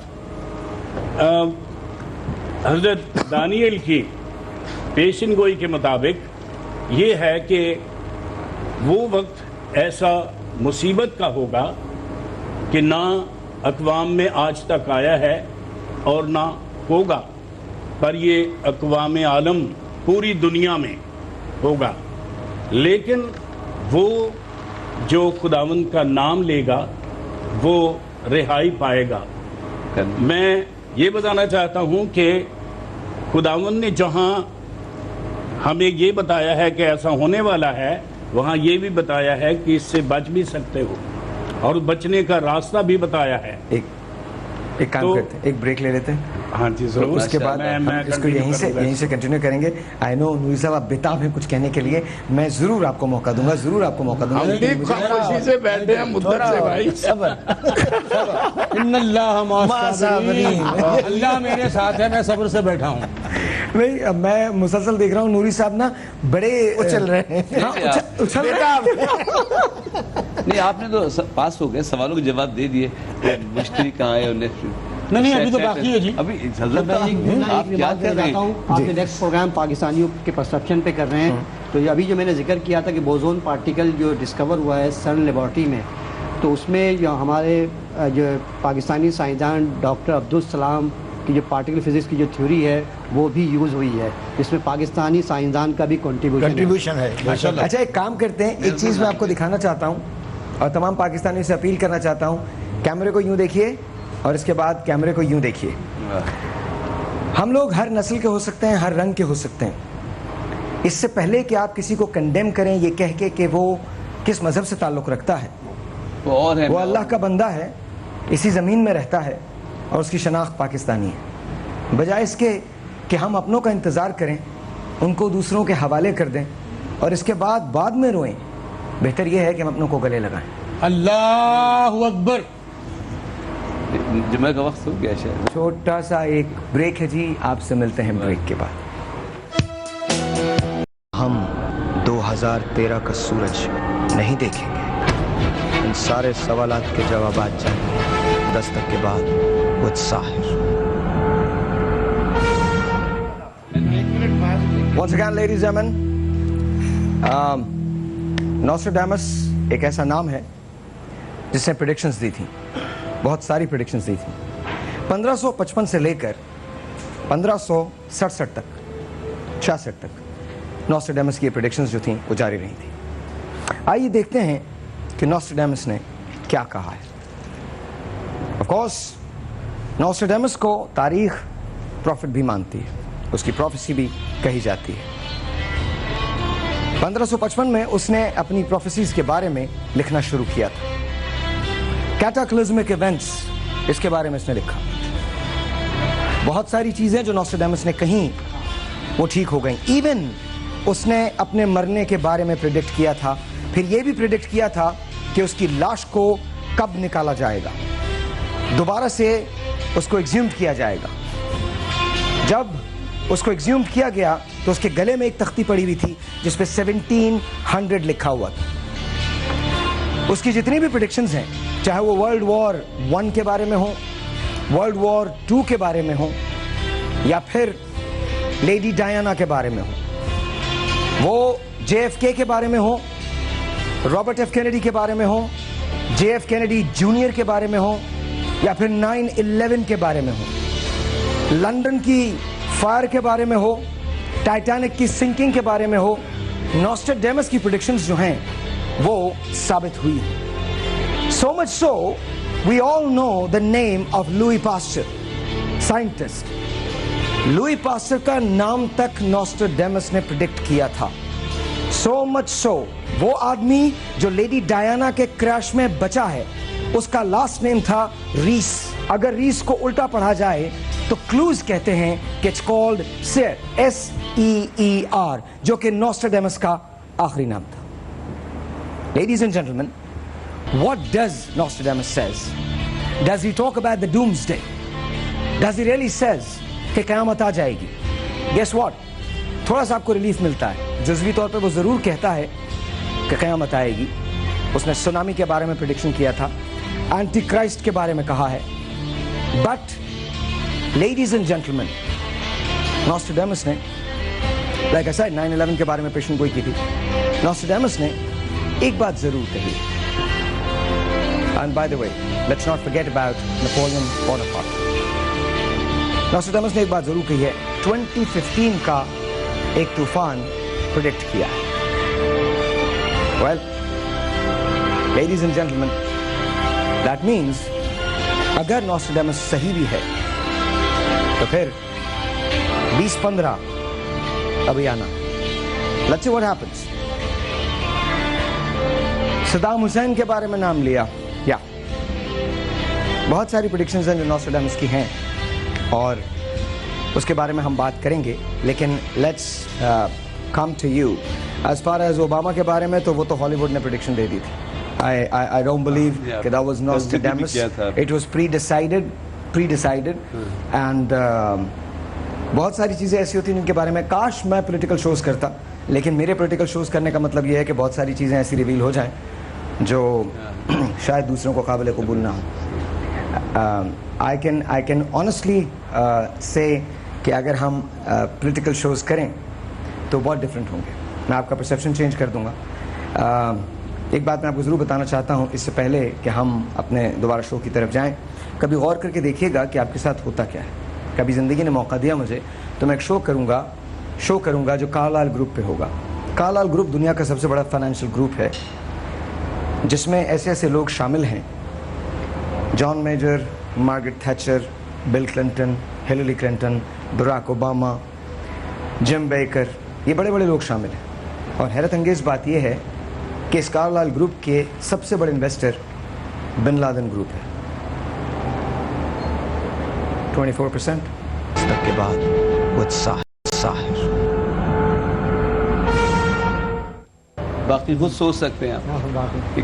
حضرت دانیل کی پیشن گوئی کے مطابق یہ ہے کہ وہ وقت ایسا مصیبت کا ہوگا کہ نہ اقوام میں آج تک آیا ہے اور نہ ہوگا، پر یہ اقوام عالم پوری دنیا میں ہوگا. لیکن وہ جو خداوند کا نام لے گا وہ رہائی پائے گا. میں یہ بتانا چاہتا ہوں کہ خداوند نے جہاں ہمیں یہ بتایا ہے کہ ایسا ہونے والا ہے، وہاں یہ بھی بتایا ہے کہ اس سے بچ بھی سکتے ہو، اور بچنے کا راستہ بھی بتایا ہے. ایک کام کرتے ہیں، ایک بریک لے لیتے ہیں. ہاں جی ضرور. اس کے بعد ہم اس کو یہیں سے کنٹینیو کریں گے. آئی نو نوری صاحب آپ بےتاب ہیں کچھ کہنے کے لیے، میں ضرور آپ کو موقع دوں گا، ضرور آپ کو موقع دوں گا. خاموشی سے بیٹھے ہیں مدت سے بھائی. ان اللہ مع الصابرین، اللہ میرے ساتھ ہے، میں صبر سے بیٹھا ہوں. نہیں، میں مسلسل دیکھ رہا ہوں نوری صاحب نا بڑے اچھل رہے ہیں. نہیں، آپ نے تو پاس ہو گئے، سوالوں کے جواب دے دیے. مشتری کہاں ہے؟ نہیں ابھی تو باقی ہے جی. ابھی آپ کیا کر رہے ہیں؟ آپ کے نیکسٹ پروگرام پاکستانیوں کے پرسپشن پہ کر رہے ہیں. تو ابھی جو میں نے ذکر کیا تھا کہ بوزون پارٹیکل جو ڈسکور ہوا ہے سرن لیبارٹری میں، تو اس میں جو ہمارے جو پاکستانی سائنسدان ڈاکٹر عبدالسلام کی جو پارٹیکل فزکس کی جو تھیوری ہے وہ بھی یوز ہوئی ہے، اس میں پاکستانی سائنسدان کا بھی کنٹریبیوشن ہے. اچھا ایک کام کرتے ہیں، ایک چیز میں آپ کو دکھانا چاہتا ہوں اور تمام پاکستانیوں سے اپیل کرنا چاہتا ہوں. کیمرے کو یوں دیکھیے اور اس کے بعد کیمرے کو یوں دیکھیے. ہم لوگ ہر نسل کے ہو سکتے ہیں، ہر رنگ کے ہو سکتے ہیں. اس سے پہلے کہ آپ کسی کو کنڈیم کریں یہ کہہ کے کہ وہ کس مذہب سے تعلق رکھتا ہے، وہ اللہ کا بندہ ہے، اسی زمین میں رہتا ہے اور اس کی شناخت پاکستانی ہے، بجائے اس کے کہ ہم اپنوں کا انتظار کریں، ان کو دوسروں کے حوالے کر دیں اور اس کے بعد میں روئیں، بہتر یہ ہے کہ ہم اپنوں کو گلے لگائیں. اللہ اکبر. جمعہ کا وقت ہو گیا شاید. چھوٹا سا ایک بریک ہے جی، آپ سے ملتے ہیں بریک کے بعد. ہم 2013 کا سورج نہیں دیکھیں گے، ان سارے سوالات کے جوابات جانیں 10 تک کے بعد وچ ساحر. Once again ladies and gentlemen, نوسٹراڈامس ایک ایسا نام ہے جس نے پریڈکشنز دی تھیں، بہت ساری پریڈکشنز دی تھیں. 1555 سے لے کر 1567 تک 66 تک نوسٹراڈامس کی پریڈکشنز جو تھیں وہ جاری رہی تھیں. آئیے دیکھتے ہیں کہ نوسٹراڈامس نے کیا کہا ہے. آف کورس نوسٹراڈامس کو تاریخ پروفٹ بھی مانتی ہے، اس کی پروفیسی بھی کہی جاتی ہے. 1555 میں اس نے اپنی پروفیسیز کے بارے میں لکھنا شروع کیا تھا. کیٹاکلزمک ایونٹس اس کے بارے میں اس نے لکھا. بہت ساری چیزیں جو نوسٹراڈامس نے کہیں وہ ٹھیک ہو گئیں. ایون اس نے اپنے مرنے کے بارے میں پریڈکٹ کیا تھا. پھر یہ بھی پریڈکٹ کیا تھا کہ اس کی لاش کو کب نکالا جائے گا، دوبارہ سے اس کو ایگزیومڈ کیا جائے گا. جب اس کو ایگزیومڈ کیا گیا تو اس کے گلے میں ایک تختی پڑی ہوئی تھی جس پہ 1700 لکھا ہوا تھا. اس کی جتنی بھی پریڈکشنز ہیں، چاہے وہ ورلڈ وار 1 کے بارے میں ہوں، ورلڈ وار 2 کے بارے میں ہوں، یا پھر لیڈی ڈایانا کے بارے میں ہوں، وہ JFK کے بارے میں ہوں، رابرٹ ایف کینیڈی کے بارے میں ہوں، JF کینیڈی جونیئر کے بارے میں ہوں، یا پھر 9/11 کے بارے میں ہوں، لندن کی فائر کے بارے میں ہو، ٹائٹینک کی سنکنگ کے بارے میں ہو، نوسٹراڈامس کی پریڈکشنز جو ہیں وہ ثابت ہوئی ہیں. So much so, we all know the name of Louis Pasteur, scientist. Louis Pasteur کا نام تک نوسٹراڈامس نے پریڈکٹ کیا تھا. So much so, وہ آدمی جو لیڈی ڈایانا کے کریش میں بچا ہے، اس کا لاسٹ نیم تھا ریس. اگر ریس کو الٹا پڑھا جائے تو کلوز کہتے ہیں کہ اٹس کالڈ سیر, SEER, جو کہ نوسٹراڈیمس کا آخری نام تھا. Ladies and gentlemen, what does Nostradamus says? Does he talk about the doomsday? Does he really says کہ قیامت آ جائے گی؟ Guess what? تھوڑا سا آپ کو ریلیف ملتا ہے. جزوی طور پہ وہ ضرور کہتا ہے کہ قیامت آئے گی. اس نے سونامی کے بارے میں پریڈکشن کیا تھا, اینٹی کرائسٹ کے بارے میں کہا ہے. بٹ لیڈیز اینڈ جینٹلمین, نوسٹراڈیمس نے, لائک آئی سیڈ, 9/11 کے بارے میں پیشن گوئی کی تھی. نوسٹراڈیمس نے ایک بات ضرور کہی, and by the way let's not forget about Napoleon Bonaparte. Nostradamus نے ایک بات ضرور کہی ہے, 2015 کا ایک طوفان پریڈکٹ کیا ہے. Well ladies and gentlemen, that means اگر نوسٹراڈیمس صحیح بھی ہے تو پھر 2015 ابھی آنا. Let's see what happens. Saddam Hussein کے بارے میں نام لیا, یا بہت ساری پریڈکشنز ہیں جو نوسٹراڈیمس کی ہیں اور اس کے بارے میں ہم بات کریں گے. لیکن let's come to you. As far as Obama کے بارے میں تو وہ تو ہالی ووڈ نے پریڈکشن دے دی تھی. I don't believe that that was Nostradamus. It was pre-decided and بہت ساری چیزیں ایسی ہوتی ہیں جن کے بارے میں کاش میں پولیٹیکل شوز کرتا, لیکن میرے پولیٹیکل شوز کرنے کا مطلب یہ ہے کہ بہت ساری چیزیں ایسی ریویل ہو جائیں جو شاید دوسروں کو قابل قبول نہ ہوں. I can honestly say کہ اگر ہم پولیٹیکل شوز کریں تو بہت ڈفرینٹ ہوں گے. میں آپ کا پرسیپشن چینج کر دوں گا. ایک بات میں آپ کو ضرور بتانا چاہتا ہوں اس سے پہلے کہ ہم اپنے دوبارہ شو کی طرف جائیں, کبھی غور کر کے دیکھیے گا کہ آپ کے ساتھ ہوتا کیا ہے. کبھی زندگی نے موقع دیا مجھے تو میں ایک شو کروں گا جو کارلائل گروپ پہ ہوگا. کارلائل گروپ دنیا کا سب سے بڑا فائنینشیل گروپ ہے جس میں ایسے لوگ شامل ہیں, John Major, Margaret Thatcher, Bill Clinton, Hillary Clinton, Barack Obama, Jim Baker, یہ بڑے بڑے لوگ شامل ہیں. اور حیرت انگیز بات یہ ہے کہ اس کارلائل گروپ کے سب سے بڑے انویسٹر بن لادن گروپ ہے. 24% تک کے بعد وہ ساحر. باقی خود سوچ سکتے ہیں آپ.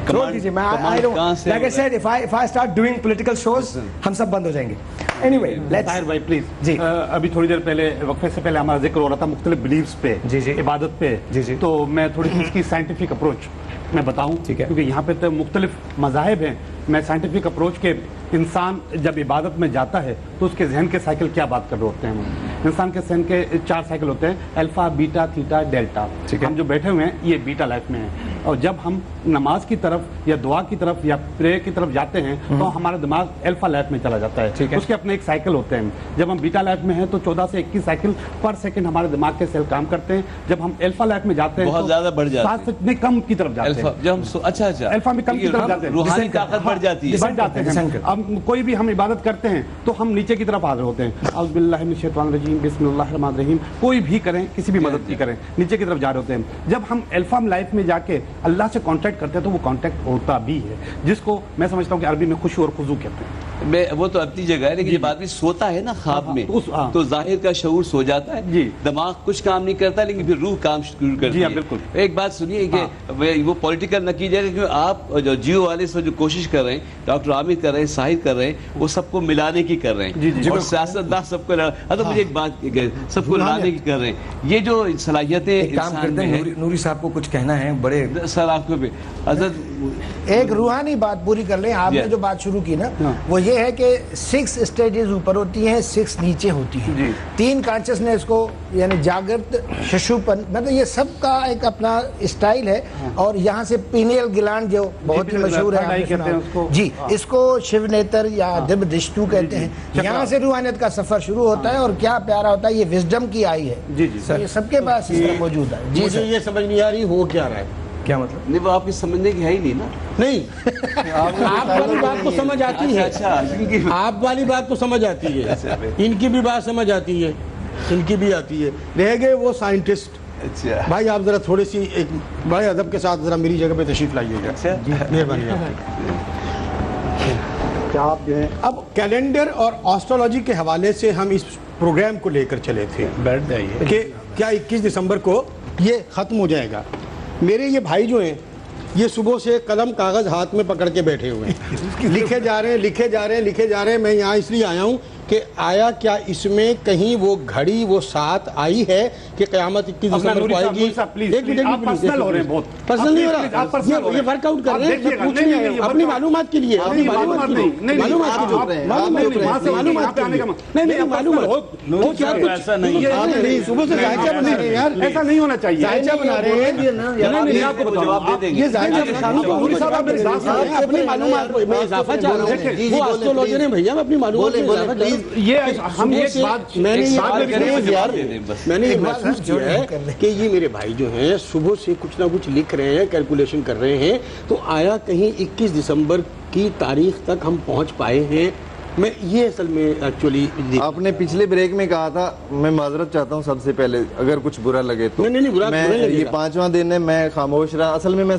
چھوڑ دیجیے, میں like I said, if I start doing political shows ہم سب بند ہو جائیں گے. Anyway, طاہر بھائی پلیز. جی ابھی تھوڑی دیر پہلے وقفے سے پہلے ہمارا ذکر ہو رہا تھا مختلف بلیفس پہ, عبادت پہ. تو میں تھوڑی سی اس کی سائنٹیفک اپروچ میں بتاؤں, کیونکہ یہاں پہ تو مختلف مذاہب ہیں. میں سائنٹیفک اپروچ کے انسان جب عبادت میں جاتا ہے تو اس کے ذہن کے سائیکل کیا بات کر رہے ہوتے ہیں. انسان کے ذہن کے 4 سائیکل ہوتے ہیں, الفا, بیٹا, تھیٹا, ڈیلٹا. ہم جو بیٹھے ہوئے ہیں یہ بیٹا لائف میں ہیں, اور جب ہم نماز کی طرف یا دعا کی طرف یا پریئر کی طرف جاتے ہیں تو ہمارا دماغ الفا لائف میں چلا جاتا ہے. اس کے اپنے ایک سائیکل ہوتے ہیں. جب ہم بیٹا لائف میں ہیں تو 14 سے 21 سائیکل پر سیکنڈ ہمارے دماغ کے سیل کام کرتے ہیں. جب ہم الفا لائف میں جاتے ہیں بہت زیادہ بڑھ جاتے ہیں, 7 سے اتنے کم کی طرف جاتے ہیں. جب ہم اچھا الفا میں کم کی طرف جاتے ہیں, روحانی طاقت بڑھ جاتی ہے. اب کوئی بھی ہم عبادت کرتے ہیں تو ہم نیچے کی طرف حاضر ہوتے ہیں. اعوذ باللہ من الشیطان الرجیم, بسم اللہ الرحمن الرحیم. کوئی بھی کریں, کسی بھی مدد کی کریں, نیچے کی طرف جا رہے ہوتے ہیں. جب ہم الفا لائف میں جا کے اللہ سے کانٹیکٹ کرتے ہیں تو وہ کانٹیکٹ ہوتا بھی ہے, جس کو میں سمجھتا ہوں کہ عربی میں خشوع اور خضوع کہتے ہیں. وہ تو اپنی جگہ ہے, لیکن جب آدمی سوتا ہے نا خواب میں تو ظاہر کا شعور سو جاتا ہے, دماغ کچھ کام نہیں کرتا, لیکن پھر روح کام شروع کرتی ہے. بالکل. ایک بات سنیے کہ وہ پولیٹیکل نہ کیجیے گا, کیونکہ آپ جو جیو والے سے جو کوشش کر رہے ہیں, ڈاکٹر عامر کر رہے ہیں, ساحر کر رہے ہیں, وہ سب کو ملانے کی کر رہے ہیں, اور سیاست داں سب کو مجھے ایک بات سب کو لانے کی کر رہے ہیں. یہ جو صلاحیتیں انسان میں ہیں. نوری صاحب کو کچھ کہنا ہے بڑے سر آپ کو بھی حضرت ایک روحانی بات پوری کر لیں. آپ نے جو بات شروع کی نا وہ یہ ہے کہ 6 اسٹیجز اوپر ہوتی ہیں, 6 نیچے ہوتی ہیں. 3 کانشسنس کو یعنی جاگرت, ششوپن, مطلب یہ سب کا ایک اپنا اسٹائل ہے. اور یہاں سے پینیل گلانڈ جو بہت ہی مشہور ہے جی, اس کو شیو نیتر یا دب دشتو کہتے ہیں. یہاں سے روحانیت کا سفر شروع ہوتا ہے, اور کیا پیارا ہوتا ہے. یہ وزڈم کی آئی ہے, یہ سب کے پاس موجود ہے. جی مجھے یہ سمجھ نہیں آ رہی ہو کیا رہا ہے, کیا مطلب؟ نہیں, وہ آپ کی سمجھنے کی ہے ہی نہیں نا. نہیں, آپ والی بات کو سمجھ آتی ہے, آپ والی بات کو سمجھ آتی ہے, ان کی بھی بات سمجھ آتی ہے, ان کی بھی آتی ہے. رہ گئے وہ سائنٹسٹ. بھائی آپ ذرا تھوڑی سی ایک بڑے ادب کے ساتھ ذرا میری جگہ پہ تشریف لائیے گا, مہربانی. کہ آپ جو ہیں اب کیلنڈر اور آسٹرولوجی کے حوالے سے ہم اس پروگرام کو لے کر چلے تھے بیٹھ جائیے کہ کیا 21 دسمبر کو یہ ختم ہو جائے گا. میرے یہ بھائی جو ہیں یہ صبح سے قلم کاغذ ہاتھ میں پکڑ کے بیٹھے ہوئے ہیں, لکھے جا رہے ہیں. میں یہاں اس لیے آیا ہوں کہ آیا کیا اس میں کہیں وہ گھڑی وہ ساتھ آئی ہے کہ قیامت 21 دسمبر کو آئے گی. ایک منٹ پرسنل ہو رہے ہیں, بہت پرسنل نہیں ہو رہا, یہ ورک آؤٹ کر رہے ہیں, پوچھ رہے ہیں اپنی معلومات کے لیے, ایسا نہیں ہے, صبح سے ذائقہ بنا رہے ہیں یار, ایسا نہیں ہونا چاہیے. ذائقہ بنا رہے ہیں, یہ ذائقہ اپنی معلومات میں اضافہ چاہ رہا ہوں. وہ ایسٹرولوجر ہیں بھیا, میں اپنی معلومات میں اضافہ چاہ رہا ہوں. میں نے یہ محسوس کیا ہے کہ یہ میرے بھائی جو ہیں صبح سے کچھ نہ کچھ لکھ رہے ہیں, کیلکولیشن کر رہے ہیں, تو آیا کہیں 21 دسمبر کی تاریخ تک ہم پہنچ پائے ہیں. میں یہ اصل میں ایکچولی آپ نے پچھلے بریک میں کہا تھا, میں معذرت چاہتا ہوں سب سے پہلے اگر کچھ برا لگے تو. میں یہ 5واں دن ہے, میں خاموش رہا. اصل میں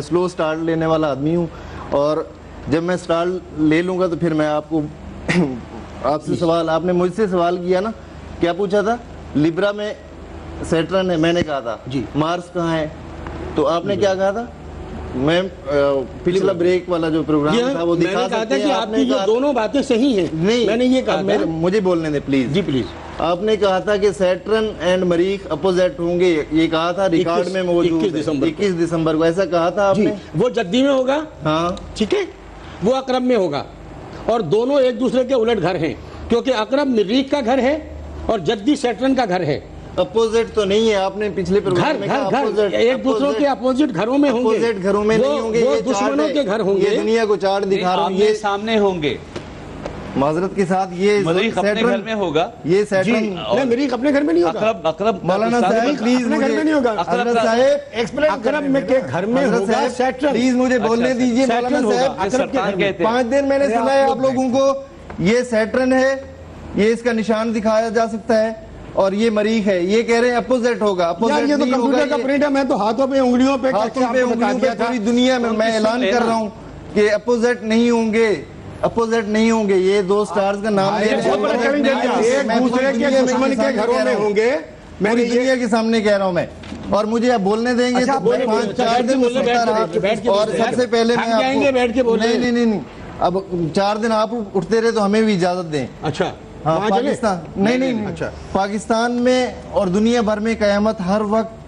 سلو سٹارٹ لینے والا آدمی ہوں, اور جب میں سٹارٹ لے لوں گا تو پھر میں آپ سے سوال, آپ نے مجھ سے سوال کیا نا, کیا پوچھا تھا؟ لیبرا میں سیٹرن ہے, میں نے کہا تھا جی. مارس کہاں ہے تو آپ نے کیا کہا تھا؟ میں پچھلا بریک والا جو پروگرام تھا وہ دکھا سکتے ہیں. آپ نے کہا دونوں باتیں صحیح ہیں, میں نے یہ کہا, مجھے بولنے دیں پلیز. G please. آپ نے کہا تھا کہ سیٹرن اینڈ مریخ اپوزٹ ہوں گے, یہ کہا تھا ریکارڈ میں موجود 21 دسمبر کو, ایسا کہا تھا آپ نے. وہ جدی میں ہوگا, ہاں ٹھیک ہے, وہ اقرب میں ہوگا, اور دونوں ایک دوسرے کے الٹ گھر ہیں, کیونکہ اقرب مریخ کا گھر ہے اور جدی سیٹرن کا گھر ہے. اپوزٹ تو نہیں ہے, آپ نے پچھلے پروگرام میں کہا ایک دوسروں کے اپوزٹ گھروں میں ہوں گے. اپوزٹ گھروں میں نہیں ہوں گے, وہ دشمنوں کے گھر ہوں گے. یہ دنیا کو چارٹ دکھا رہا ہوں, یہ سامنے ہوں گے. معذرت کے ساتھ یہ مریخ اپنے گھر میں ہوگا, یہ سیٹرن نہیں, مریخ اپنے گھر میں نہیں ہوگا. اقرب مولانا صاحب پلیز اپنے گھر میں نہیں ہوگا. حضرت صاحب اقرب میں کے گھر میں ہوگا سیٹرن. پلیز مجھے بولنے دیجئے مولانا صاحب. 5 دن میں نے سنا ہے آپ لوگوں کو یہ سیٹرن ہے, یہ اس کا نشان دکھایا جا سکتا ہے, اور یہ مریخ ہے, یہ کہہ رہے ہیں اپوزٹ ہوگا. اپوزٹ یہ تو کمپیوٹر کا پرنٹ ہے, میں تو ہاتھوں پہ انگلیوں پہ پوری دنیا میں اعلان کر رہا ہوں کہ اپوزٹ نہیں ہوں گے, اپوزٹ نہیں ہوں گے. یہ 2 سٹارز کا نام دے ایک دوسرے کے دشمن کے گھروں میں ہوں گے, میں دنیا کے سامنے کہہ رہا ہوں میں. اور مجھے اب بولنے دیں گے تو 4 دن سنتا رہا, اور سب سے پہلے میں آپ کو نہیں, اب 4 دن آپ اٹھتے رہے تو ہمیں بھی اجازت دیں. اچھا پاکستان نہیں, پاکستان میں اور دنیا بھر میں قیامت ہر وقت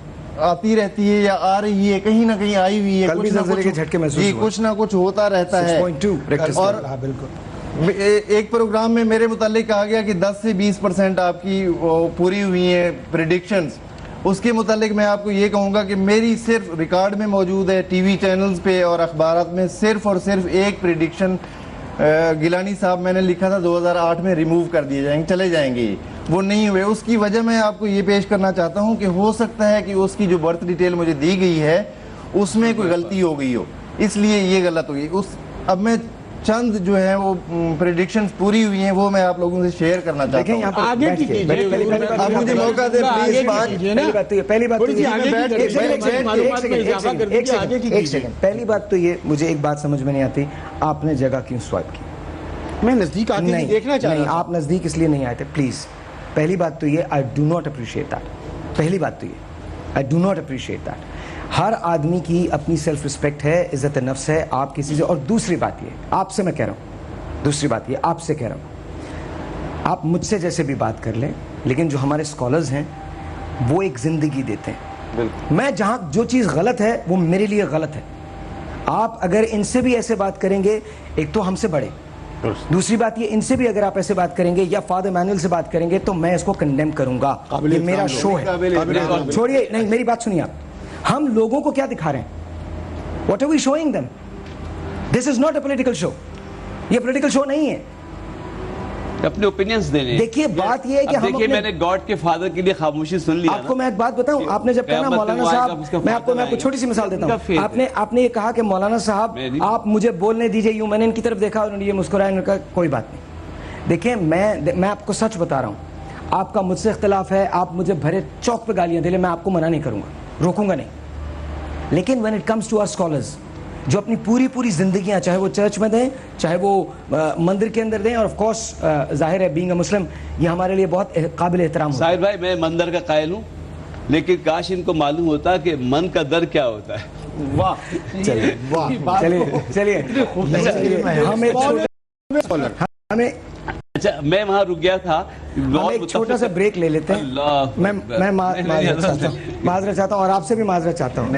آتی رہتی ہے یا آ رہی ہے, کہیں نہ کہیں آئی ہوئی ہے. جی کچھ نہ کچھ ہوتا رہتا ہے. اور ایک پروگرام میں میرے متعلق کہا گیا کہ 10 سے 20% آپ کی پوری ہوئی ہیں پریڈکشنز. اس کے متعلق میں آپ کو یہ کہوں گا کہ میری صرف ریکارڈ میں موجود ہے, ٹی وی چینلز پہ اور اخبارات میں, صرف اور صرف ایک پریڈکشن گیلانی صاحب میں نے لکھا تھا 2008 میں ریموو کر دیے جائیں گے, چلے جائیں گے, وہ نہیں ہوئے. اس کی وجہ میں آپ کو یہ پیش کرنا چاہتا ہوں کہ ہو سکتا ہے کہ اس کی جو برتھ ڈیٹیل مجھے دی گئی ہے اس میں کوئی غلطی ہو گئی ہو, اس لیے یہ غلط ہوئی. اب میں چند جو ہیں وہ پریڈکشنز پوری ہوئی ہیں وہ میں آپ لوگوں سے شیئر کرنا چاہتا ہوں. آگے کی آپ مجھے موقع دیں پلیز. پہلی بات تو یہ, مجھے ایک بات سمجھ میں نہیں آتی, آپ نے جگہ کیوں سوائپ کی؟ میں نزدیک آتے دیکھنا چاہ رہا ہوں. آپ نزدیک اس لیے نہیں آئے تھے, پلیز. پہلی بات تو یہ, I do not appreciate that. پہلی بات تو یہ, I do not appreciate that. ہر آدمی کی اپنی سیلف رسپیکٹ ہے, عزت نفس ہے, آپ کسی سے. اور دوسری بات یہ, آپ سے میں کہہ رہا ہوں, دوسری بات یہ آپ سے کہہ رہا ہوں, آپ مجھ سے جیسے بھی بات کر لیں, لیکن جو ہمارے اسکالرز ہیں وہ ایک زندگی دیتے ہیں. میں جہاں جو چیز غلط ہے وہ میرے لیے غلط ہے. آپ اگر ان سے بھی ایسے بات کریں گے, ایک تو ہم سے بڑے, دوسری بات یہ ان سے بھی اگر آپ ایسے بات کریں گے یا فادر مینول سے بات کریں گے تو میں اس کو کنڈیم کروں گا. یہ میرا شو ہے. چھوڑیے, نہیں میری بات سنیے آپ. ہم لوگوں کو کیا دکھا رہے ہیں؟ What are we showing them? This is not a political show. یہ پولیٹیکل شو نہیں ہے. اپنے اوپینینز دینے. دیکھیے بات یہ ہے کہ دیکھیے میں نے گاڈ کے فادر کے لیے خاموشی سن لیا. آپ کو میں ایک بات بتاؤں, آپ نے جب کہا نا مولانا صاحب, میں آپ کو چھوٹی سی مثال دیتا ہوں. آپ نے یہ کہا کہ مولانا صاحب آپ مجھے بولنے دیجئے, یوں میں نے ان کی طرف دیکھا اور یہ مسکرائے, انہوں نے کہا کوئی بات نہیں. دیکھیں میں آپ کو سچ بتا رہا ہوں, آپ کا مجھ سے اختلاف ہے, آپ مجھے بھرے چوک پہ گالیاں دے لیں, میں آپ کو منع نہیں کروں گا, روکوں گا نہیں. لیکن when it comes to our scholars, جو اپنی پوری زندگیاں چاہے وہ چرچ میں دیں, چاہے وہ مندر کے اندر دیں, اور آف کورس ظاہر ہے بینگ اے مسلم یہ ہمارے لیے بہت قابل احترام. ساحر بھائی میں مندر کا قائل ہوں, لیکن کاش ان کو معلوم ہوتا کہ من کا در کیا ہوتا ہے. واہ چلیے ہمیں اچھا میں وہاں رک گیا تھا, ایک چھوٹا سا بریک لے لیتے ہیں. میں معذرت چاہتا ہوں اور آپ سے بھی معذرت چاہتا ہوں,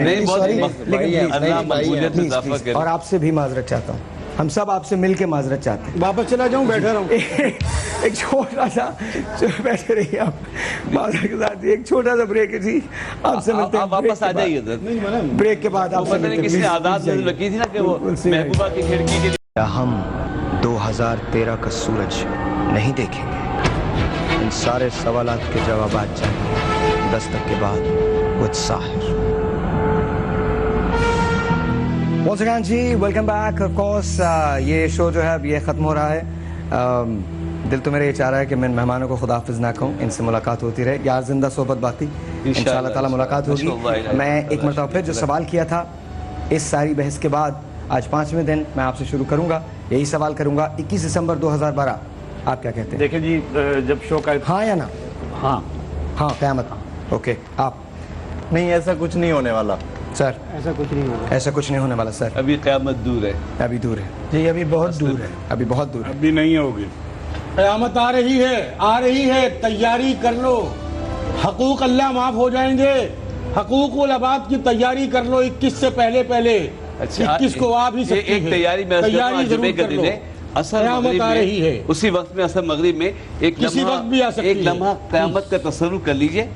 اور آپ سے بھی معذرت چاہتا ہوں, ہم سب آپ سے مل کے معذرت چاہتے ہیں. واپس چلا جاؤں, بیٹھا رہوں. ایک چھوٹا سا بیٹھے رہیے آپ معذرت کے ساتھ, ایک چھوٹا سا بریک ہے جی, آپ سے ملتے ہیں. واپس آ جائیے بریک کے بعد. آپ سے کسی نے عادات رکھی تھی نا کہ وہ محبوبہ کی کھڑکی کے لیے. ہم 2013 کا سورج نہیں دیکھیں گے, ان سارے سوالات کے جوابات چاہیے 10 تک کے بعد وتھ ساحر. once again جی ویلکم بیک. آف کورس یہ شو جو ہے اب یہ ختم ہو رہا ہے. دل تو میرا یہ چاہ رہا ہے کہ میں مہمانوں کو خدا حافظ نہ کہوں, ان سے ملاقات ہوتی رہے, یار زندہ صحبت باقی, انشاءاللہ تعالی ملاقات ہوگی. میں ایک مرتبہ پھر جو سوال کیا تھا اس ساری بحث کے بعد, آج 5ویں دن میں آپ سے شروع کروں گا, یہی سوال کروں گا. 21 دسمبر 2012 آپ کیا کہتے ہیں؟ دیکھیں جی جب شو کا ہاں یا نا؟ ہاں قیامت. اوکے آپ؟ نہیں ایسا کچھ نہیں ہونے والا سر. ایسا کچھ نہیں ہونے والا سر. ابھی قیامت دور ہے, ابھی دور ہے جی, ابھی بہت دور ہے, ابھی بہت دور ہے, ابھی نہیں ہوگی. قیامت آ رہی ہے, تیاری کر لو, حقوق اللہ معاف ہو جائیں گے. حقوق العباد کی تیاری کر لو 21 سے پہلے. 21 کو آپ ہی سکتی ایک تیاری میں جمعے کا دن ہے, قیامت آ رہی ہے, اسی وقت میں اثر مغرب میں ایک لمحہ قیامت کا تصور کر لیجئے,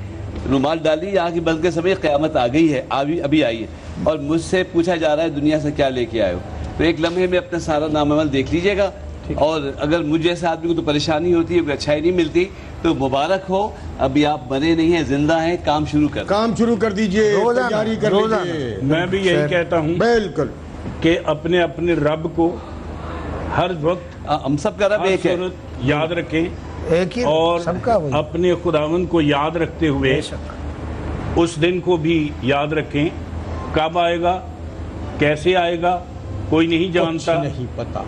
رومال ڈالی آگ کی بند کے سمجھے قیامت آ گئی ہے, ابھی آئی ہے, اور مجھ سے پوچھا جا رہا ہے دنیا سے کیا لے کے آئے ہو, تو ایک لمحے میں اپنا سارا نام عمل دیکھ لیجئے گا. اور اگر مجھ جیسے آدمی کو تو پریشانی ہوتی ہے, کوئی اچھائی نہیں ملتی, تو مبارک ہو, ابھی آپ مرے نہیں ہیں, زندہ ہیں, کام شروع کر دیجئے, تیاری کر لیجئے. میں بھی یہی کہتا ہوں بالکل کہ اپنے رب کو ہر وقت ہم سب کا رب ایک ہے, یاد رکھیں, اور اپنے خداوند کو یاد رکھتے ہوئے اس دن کو بھی یاد رکھیں. کب آئے گا, کیسے آئے گا, کوئی نہیں جانتا, نہیں پتا.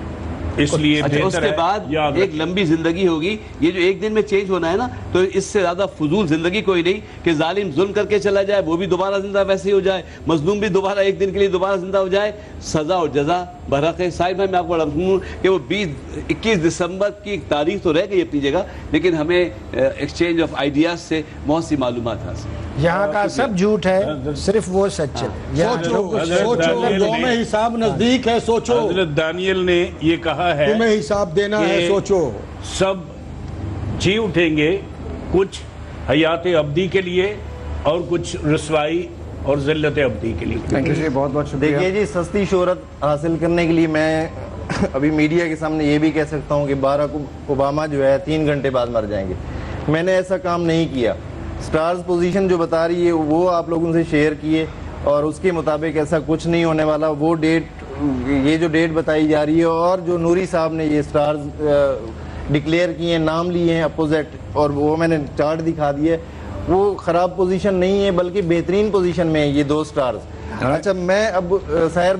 اس لیے اس کے بعد ایک لمبی زندگی ہوگی. یہ جو ایک دن میں چینج ہونا ہے نا, تو اس سے زیادہ فضول زندگی کوئی نہیں کہ ظالم ظلم کر کے چلا جائے, وہ بھی دوبارہ زندہ ویسے ہی ہو جائے, مظلوم بھی دوبارہ ایک دن کے لیے دوبارہ زندہ ہو جائے. سزا اور جزا برحق ہے. صاحب بھائی میں آپ کو بڑھوں کہ وہ 21 دسمبر کی تاریخ تو رہ گئی اپنی جگہ, لیکن ہمیں ایکسچینج آف آئیڈیاز سے بہت سی معلومات حاصل. یہاں کا سب جھوٹ ہے, صرف وہ سچ ہے. سوچو یوم حساب نزدیک ہے, سوچو. حضرت دانیل نے یہ کہا ہے تمہیں حساب دینا ہے, سوچو. سب جی اٹھیں گے, کچھ حیات ابدی کے لیے اور کچھ رسوائی اور ذلت ابدی کے لیے. بہت بہت شکریہ. دیکھیے جی, سستی شہرت حاصل کرنے کے لیے میں ابھی میڈیا کے سامنے یہ بھی کہہ سکتا ہوں کہ باراک اوباما جو ہے 3 گھنٹے بعد مر جائیں گے. میں نے ایسا کام نہیں کیا. سٹارز پوزیشن جو بتا رہی ہے وہ آپ لوگوں سے شیئر کیے, اور اس کے مطابق ایسا کچھ نہیں ہونے والا. وہ یہ جو ڈیٹ بتائی جا رہی ہے, اور جو نوری صاحب نے یہ سٹارز ڈکلیئر کیے ہیں, نام لیے ہیں اپوزٹ, اور وہ میں نے چارٹ دکھا دیا ہے, وہ خراب پوزیشن نہیں ہے بلکہ بہترین پوزیشن میں ہیں یہ 2 سٹارز. اچھا میں اب ساحر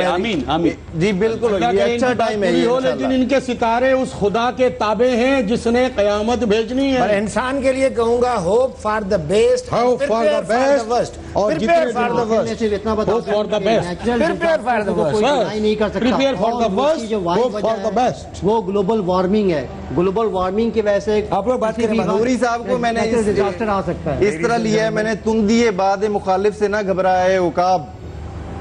آمین آمین. جی بالکل, یہ اچھا ٹائم ہے, لیکن ان کے ستارے اس خدا کے تابع ہیں جس نے قیامت بھیجنی ہے. پر انسان کے لیے کہوں گا hope for the best, hope for the best, اور prepare for the worst, hope for the best, prepare for the worst, نہیں کر سکتا. Prepare for the worst, hope for the best. وہ گلوبل وارمنگ ہے. گلوبل وارمنگ کی وجہ سے آپ لوگ بات کریں, نوری صاحب کو میں نے ڈیزاسٹر آ سکتا ہے. اس طرح لیا ہے میں نے, تم دیے باد مخالف سے نہ گھبرائے عقاب,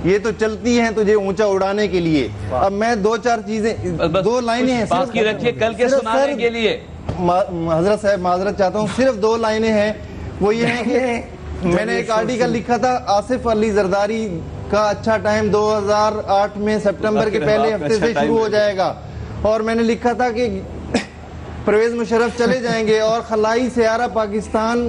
یہ تو چلتی ہیں تجھے اونچا اڑانے کے لیے. اب میں 2-4 چیزیں, 2 لائنیں ہیں باقی رکھیے کل کے سنانے کے لیے. حضرت صاحب معذرت چاہتا ہوں, صرف 2 لائنیں ہیں. وہ یہ ہے کہ میں نے ایک آرٹیکل لکھا تھا, آصف علی زرداری کا اچھا ٹائم 2008 میں سپٹمبر کے پہلے ہفتے سے شروع ہو جائے گا, اور میں نے لکھا تھا کہ پرویز مشرف چلے جائیں گے اور خلائی سیارہ Pakistan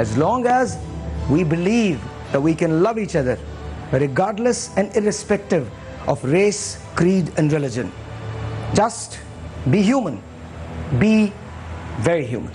As long as we believe that we can love each other regardless and irrespective of race, creed and religion. Just be human. Be very human.